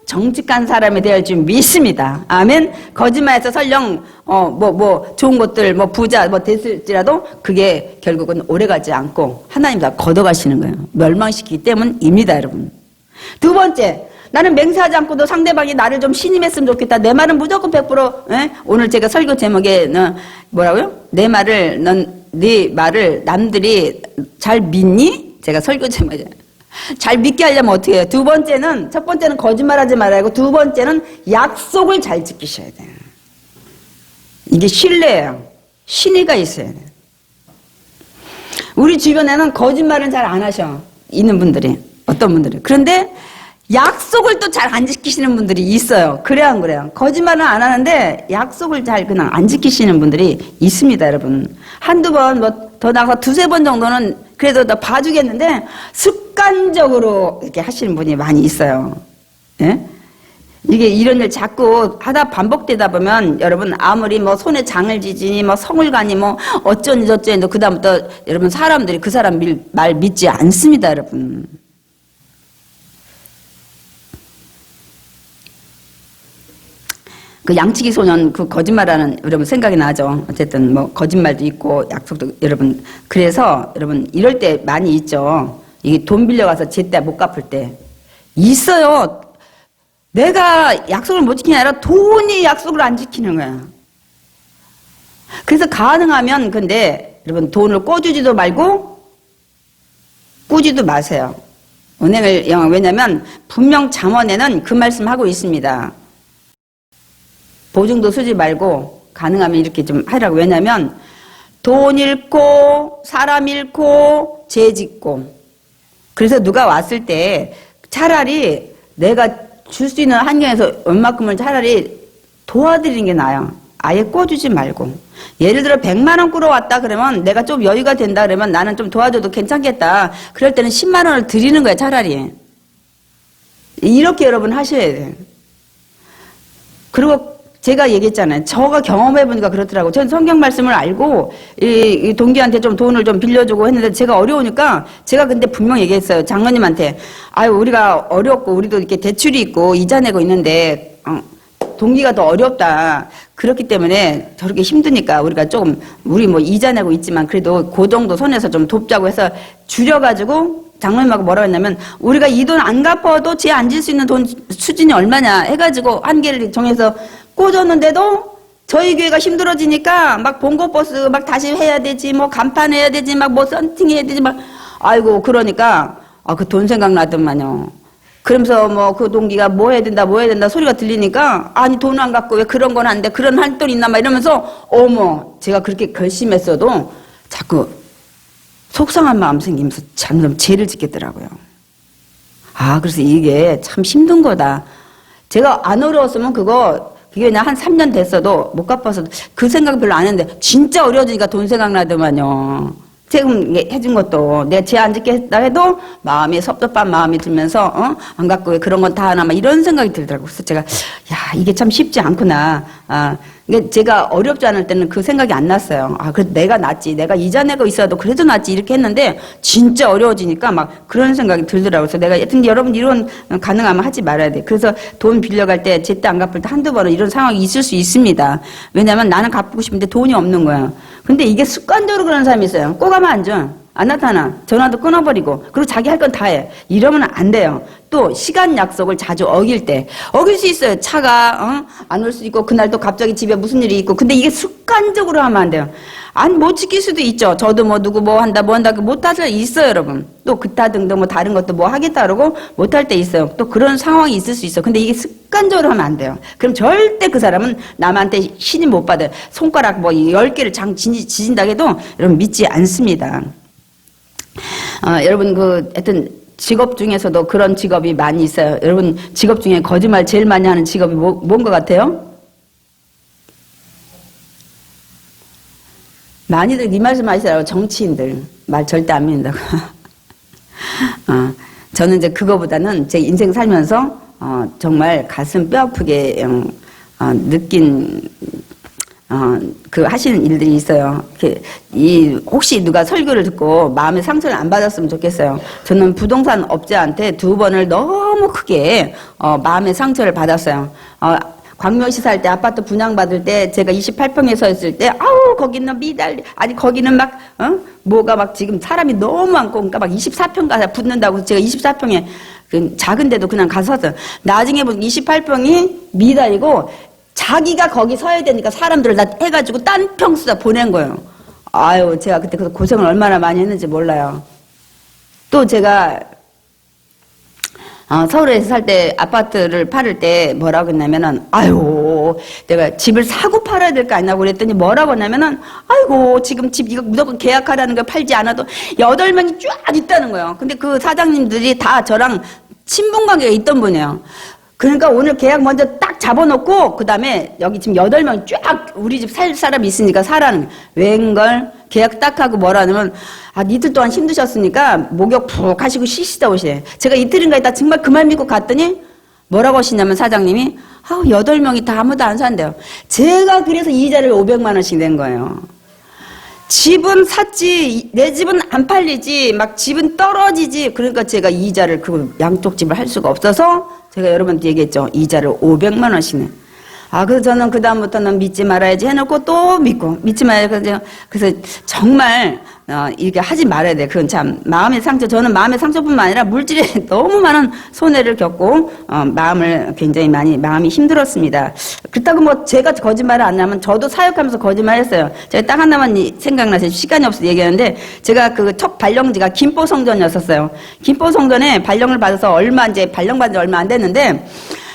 정직한 사람이 되어야 줄 믿습니다. 아멘. 거짓말해서 설령 좋은 것들 부자 됐을지라도 그게 결국은 오래가지 않고 하나님 다 걷어가시는 거예요. 멸망시키기 때문입니다, 여러분. 두 번째, 나는 맹세하지 않고도 상대방이 나를 좀 신임했으면 좋겠다. 내 말은 무조건 100%. 오늘 제가 설교 제목에 뭐라고요? 네 말을 남들이 잘 믿니? 제가 설교 제목에 잘 믿게 하려면 어떻게 해요? 첫 번째는 거짓말하지 말아야 두 번째는 약속을 잘 지키셔야 돼요. 이게 신뢰예요. 신의가 있어야 돼요. 우리 주변에는 거짓말은 잘 안 하셔. 있는 분들이. 어떤 분들이. 그런데 약속을 또 잘 안 지키시는 분들이 있어요. 그래요, 안 그래요? 거짓말은 안 하는데 약속을 잘 그냥 안 지키시는 분들이 있습니다, 여러분. 한두 번, 더 나가서 두세 번 정도는 그래도 나 봐주겠는데 습관적으로 이렇게 하시는 분이 많이 있어요. 예? 이게 이런 일 자꾸 하다 반복되다 보면 여러분 아무리 뭐 손에 장을 지지니 뭐 성을 가니 뭐 어쩌니 저쩌니 그다음부터 여러분 사람들이 그 사람 말 믿지 않습니다, 여러분. 그 양치기 소년 그 거짓말하는 여러분 생각이 나죠. 어쨌든 뭐 거짓말도 있고 약속도 여러분 그래서 여러분 이럴 때 많이 있죠. 이게 돈 빌려가서 제때 못 갚을 때 있어요. 내가 약속을 못 지키는 게 아니라 돈이 약속을 안 지키는 거야. 그래서 가능하면 근데 여러분 돈을 꿔주지도 말고 꾸지도 마세요. 은행을 왜냐면 분명 잠언에는 그 말씀하고 있습니다. 보증도 쓰지 말고 가능하면 이렇게 좀 하라고. 왜냐면 돈 잃고 사람 잃고 죄 짓고 그래서 누가 왔을 때 차라리 내가 줄 수 있는 환경에서 얼마큼을 차라리 도와드리는 게 나아요. 아예 꿔주지 말고. 예를 들어 100만 원 끌어왔다 그러면 내가 좀 여유가 된다 그러면 나는 좀 도와줘도 괜찮겠다. 그럴 때는 10만 원을 드리는 거야 차라리. 이렇게 여러분 하셔야 돼요. 그리고 제가 얘기했잖아요. 저가 경험해보니까 그렇더라고요. 전 성경 말씀을 알고 이 동기한테 좀 돈을 좀 빌려주고 했는데 제가 어려우니까 제가 근데 분명 얘기했어요. 장로님한테. 아유 우리가 어렵고 우리도 이렇게 대출이 있고 이자 내고 있는데 동기가 더 어렵다. 그렇기 때문에 저렇게 힘드니까 우리가 조금 우리 뭐 이자 내고 있지만 그래도 그 정도 선에서 좀 돕자고 해서 줄여가지고 장로님하고 뭐라고 했냐면 우리가 이 돈 안 갚아도 제 앉을 수 있는 돈 수준이 얼마냐 해가지고 한계를 정해서 꽂았는데도 저희 교회가 힘들어지니까 막 봉고버스 막 다시 해야 되지 뭐 간판 해야 되지 막 뭐 썬팅 해야 되지 막 아이고 그러니까 그 돈 생각나더만요. 그러면서 뭐 그 동기가 뭐 해야 된다 소리가 들리니까 아니 돈 안 갖고 왜 그런 건 안 돼 그런 활동 있나 막 이러면서 어머 제가 그렇게 결심했어도 자꾸 속상한 마음 생기면서 점점 죄를 짓겠더라고요. 그래서 이게 참 힘든 거다. 제가 안 어려웠으면 그게 그냥 한 3년 됐어도 못 갚아서 그 생각 별로 안 했는데 진짜 어려워지니까 돈 생각나더만요. 지금 해준 것도 내가 죄 안 짓겠다 해도 마음이 섭섭한 마음이 들면서 안 갖고 왜 그런 건 다 하나 막 이런 생각이 들더라고요. 그래서 제가 이게 참 쉽지 않구나. 이게 제가 어렵지 않을 때는 그 생각이 안 났어요. 그래도 내가 낫지. 내가 이자 내고 있어도 그래도 낫지. 이렇게 했는데 진짜 어려워지니까 막 그런 생각이 들더라고요. 그래서 내가 하여튼 여러분 이런 가능하면 하지 말아야 돼. 그래서 돈 빌려갈 때 제때 안 갚을 때 한두 번은 이런 상황이 있을 수 있습니다. 왜냐면 나는 갚고 싶은데 돈이 없는 거야. 근데 이게 습관적으로 그러는 사람이 있어요. 꼭 가면 안 줘. 안 나타나. 전화도 끊어버리고. 그리고 자기 할 건 다 해. 이러면 안 돼요. 또 시간 약속을 자주 어길 때. 어길 수 있어요. 차가 안 올 수 있고 그날 또 갑자기 집에 무슨 일이 있고. 근데 이게 습관적으로 하면 안 돼요. 못 지킬 수도 있죠. 저도 뭐 누구 뭐 한다 못할 때 있어요, 여러분. 또 그따 등등 뭐 다른 것도 뭐 하겠다 그러고 못할 때 있어요. 또 그런 상황이 있을 수 있어. 근데 이게 습관적으로 하면 안 돼요. 그럼 절대 그 사람은 남한테 신임 못 받아요. 손가락 뭐 10개를 지진다 해도 여러분 믿지 않습니다. 여러분 하여튼 직업 중에서도 그런 직업이 많이 있어요. 여러분 직업 중에 거짓말 제일 많이 하는 직업이 뭔 것 같아요? 많이들 이 말씀 하시더라고요. 정치인들 말 절대 안 믿는다고. 저는 이제 그거보다는 제 인생 살면서 정말 가슴 뼈 아프게 느낀 그 하시는 일들이 있어요. 혹시 누가 설교를 듣고 마음의 상처를 안 받았으면 좋겠어요. 저는 부동산 업자한테 2번을 너무 크게 마음의 상처를 받았어요. 광명시 살 때 아파트 분양받을 때 제가 28평에 서 있을 때 거기는 거기는 막 뭐가 막 지금 사람이 너무 많고 그러니까 막 24평 가서 붙는다고 제가 24평에 그 작은데도 그냥 가서 샀어요. 나중에 보면 28평이 미달이고 자기가 거기 서야 되니까 사람들을 다 해가지고 딴 평수다 보낸 거예요. 제가 그때 고생을 얼마나 많이 했는지 몰라요. 또 제가 서울에서 살 때 아파트를 팔을 때 뭐라고 했냐면은 내가 집을 사고 팔아야 될 거 아니냐고 그랬더니 뭐라고 했냐면은 지금 집 이거 무조건 계약하라는 걸 팔지 않아도 8명이 쫙 있다는 거예요. 근데 그 사장님들이 다 저랑 친분 관계가 있던 분이에요. 그러니까 오늘 계약 먼저 딱 잡아놓고 그다음에 여기 지금 8명 쫙 우리 집 살 사람이 있으니까 사라는 웬걸 계약 딱 하고 뭐라 하냐면 이틀 동안 힘드셨으니까 목욕 푹 하시고 쉬시다 오시래. 제가 이틀인가 있다 정말 그 말 믿고 갔더니 뭐라고 하시냐면 사장님이 8명이 다 아무도 안 산대요. 제가 그래서 이자를 500만 원씩 낸 거예요. 집은 샀지, 내 집은 안 팔리지, 막 집은 떨어지지. 그러니까 제가 이자를 그 양쪽 집을 할 수가 없어서 제가 여러분한테 얘기했죠. 이자를 500만 원씩 내. 그래서 저는 그다음부터는 믿지 말아야지 해놓고 또 믿고, 믿지 말아야지. 그래서 정말, 이렇게 하지 말아야 돼. 그건 참, 마음의 상처, 저는 마음의 상처뿐만 아니라 물질에 너무 많은 손해를 겪고, 마음을 굉장히 많이, 마음이 힘들었습니다. 그렇다고 뭐 제가 거짓말을 안 하면 저도 사역하면서 거짓말 했어요. 제가 딱 하나만 생각나서 시간이 없어서 얘기하는데, 제가 그 첫 발령지가 김포성전이었었어요. 김포성전에 발령을 받아서 발령 받은 지 얼마 안 됐는데,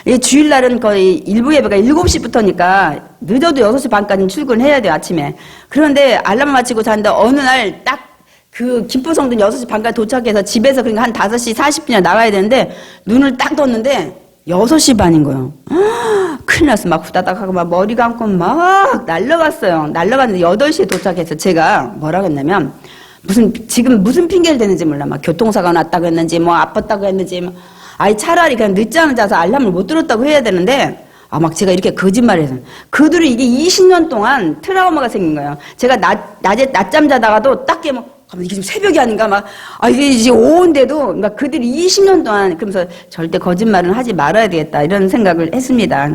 이 주일날은 거의 일부 예배가 7시부터니까 늦어도 6시 반까지는 출근해야 돼요, 아침에. 그런데 알람을 맞추고 자는데 어느 날 딱 그 김포성전 6시 반까지 도착해서 집에서 그러니까 한 5시 40분이나 나가야 되는데 눈을 딱 떴는데 6시 반인 거예요. 큰일 났어. 막 후다닥 하고 막 머리 감고 막 날라갔어요. 날라갔는데 8시에 도착해서 제가 뭐라고 했냐면 지금 무슨 핑계를 대는지 몰라. 막 교통사고가 났다고 했는지 뭐 아팠다고 했는지 차라리 그냥 늦잠을 자서 알람을 못 들었다고 해야 되는데, 막 제가 이렇게 거짓말을 해서. 그들이 이게 20년 동안 트라우마가 생긴 거예요. 제가 낮에 낮잠 자다가도 딱 깨면, 이게 지금 새벽이 아닌가 이게 이제 오후인데도, 그러니까 그들이 20년 동안, 그러면서 절대 거짓말은 하지 말아야 되겠다, 이런 생각을 했습니다.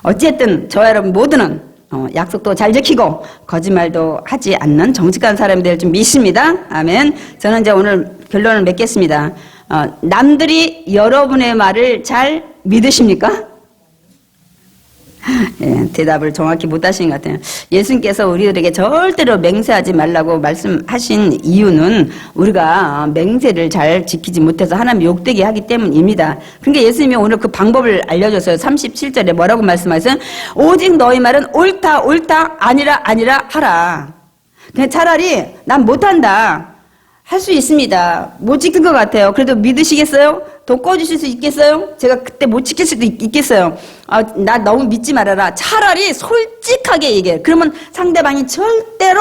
어쨌든, 저와 여러분 모두는, 약속도 잘 지키고, 거짓말도 하지 않는 정직한 사람이 될 줄 믿습니다. 아멘. 저는 이제 오늘 결론을 맺겠습니다. 남들이 여러분의 말을 잘 믿으십니까? 예, 대답을 정확히 못 하신 것 같아요. 예수님께서 우리들에게 절대로 맹세하지 말라고 말씀하신 이유는 우리가 맹세를 잘 지키지 못해서 하나님 욕되게 하기 때문입니다. 그러니까 예수님이 오늘 그 방법을 알려줬어요. 37절에 뭐라고 말씀하세요? 오직 너희 말은 옳다 아니라 하라. 그냥 차라리 난 못한다. 할 수 있습니다. 못 지킨 것 같아요. 그래도 믿으시겠어요? 더 꺼주실 수 있겠어요? 제가 그때 못 지킬 수도 있겠어요. 나 너무 믿지 말아라. 차라리 솔직하게 얘기해. 그러면 상대방이 절대로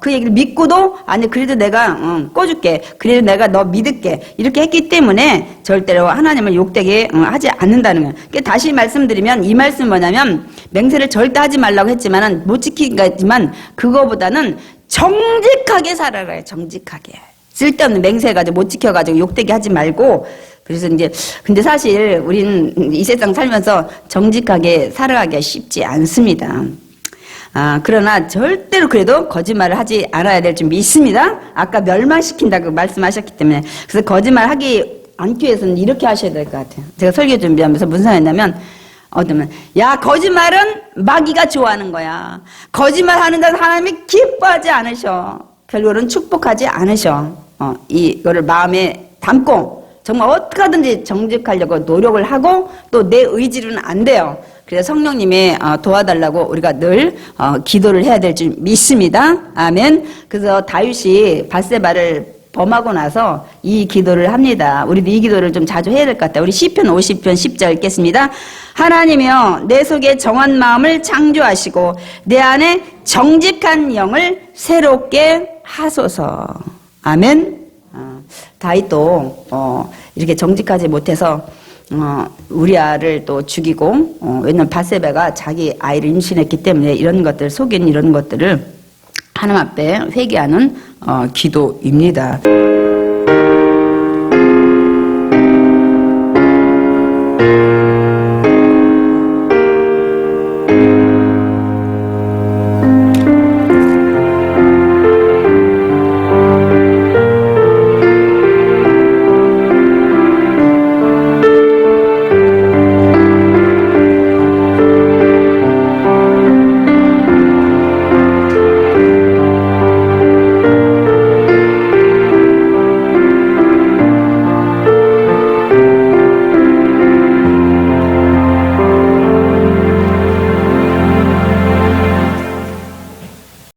그 얘기를 믿고도 아니 그래도 내가 꺼줄게. 그래도 내가 너 믿을게. 이렇게 했기 때문에 절대로 하나님을 욕되게 하지 않는다는 거예요. 그러니까 다시 말씀드리면 이 말씀은 뭐냐면 맹세를 절대 하지 말라고 했지만은 못 지키지만 그거보다는 정직하게 살아라요. 정직하게. 쓸데없는 맹세해가지고 못 지켜가지고 욕되게 하지 말고. 그래서 이제 근데 사실 우리는 이 세상 살면서 정직하게 살아가기가 쉽지 않습니다. 그러나 절대로 그래도 거짓말을 하지 않아야 될 줄 믿습니다. 아까 멸망시킨다고 말씀하셨기 때문에. 그래서 거짓말 하기 않기 위해서는 이렇게 하셔야 될 것 같아요. 제가 설교 준비하면서 무슨 생각했냐면 야, 거짓말은 마귀가 좋아하는 거야. 거짓말 하는 자는 하나님이 기뻐하지 않으셔. 결국은 축복하지 않으셔. 이거를 마음에 담고 정말 어떻게 하든지 정직하려고 노력을 하고 또 내 의지로는 안 돼요. 그래서 성령님의 도와달라고 우리가 늘 기도를 해야 될 줄 믿습니다. 아멘. 그래서 다윗이 밧세바를 범하고 나서 이 기도를 합니다. 우리도 이 기도를 좀 자주 해야 될 것 같아요. 우리 시편 50편 10절 읽겠습니다. 하나님이여 내 속에 정한 마음을 창조하시고 내 안에 정직한 영을 새롭게 하소서. 아멘. 다윗도 이렇게 정직하지 못해서 우리아를 또 죽이고 왜냐면 밧세바가 자기 아이를 임신했기 때문에 이런 것들 속인 이런 것들을 하나님 앞에 회개하는 기도입니다.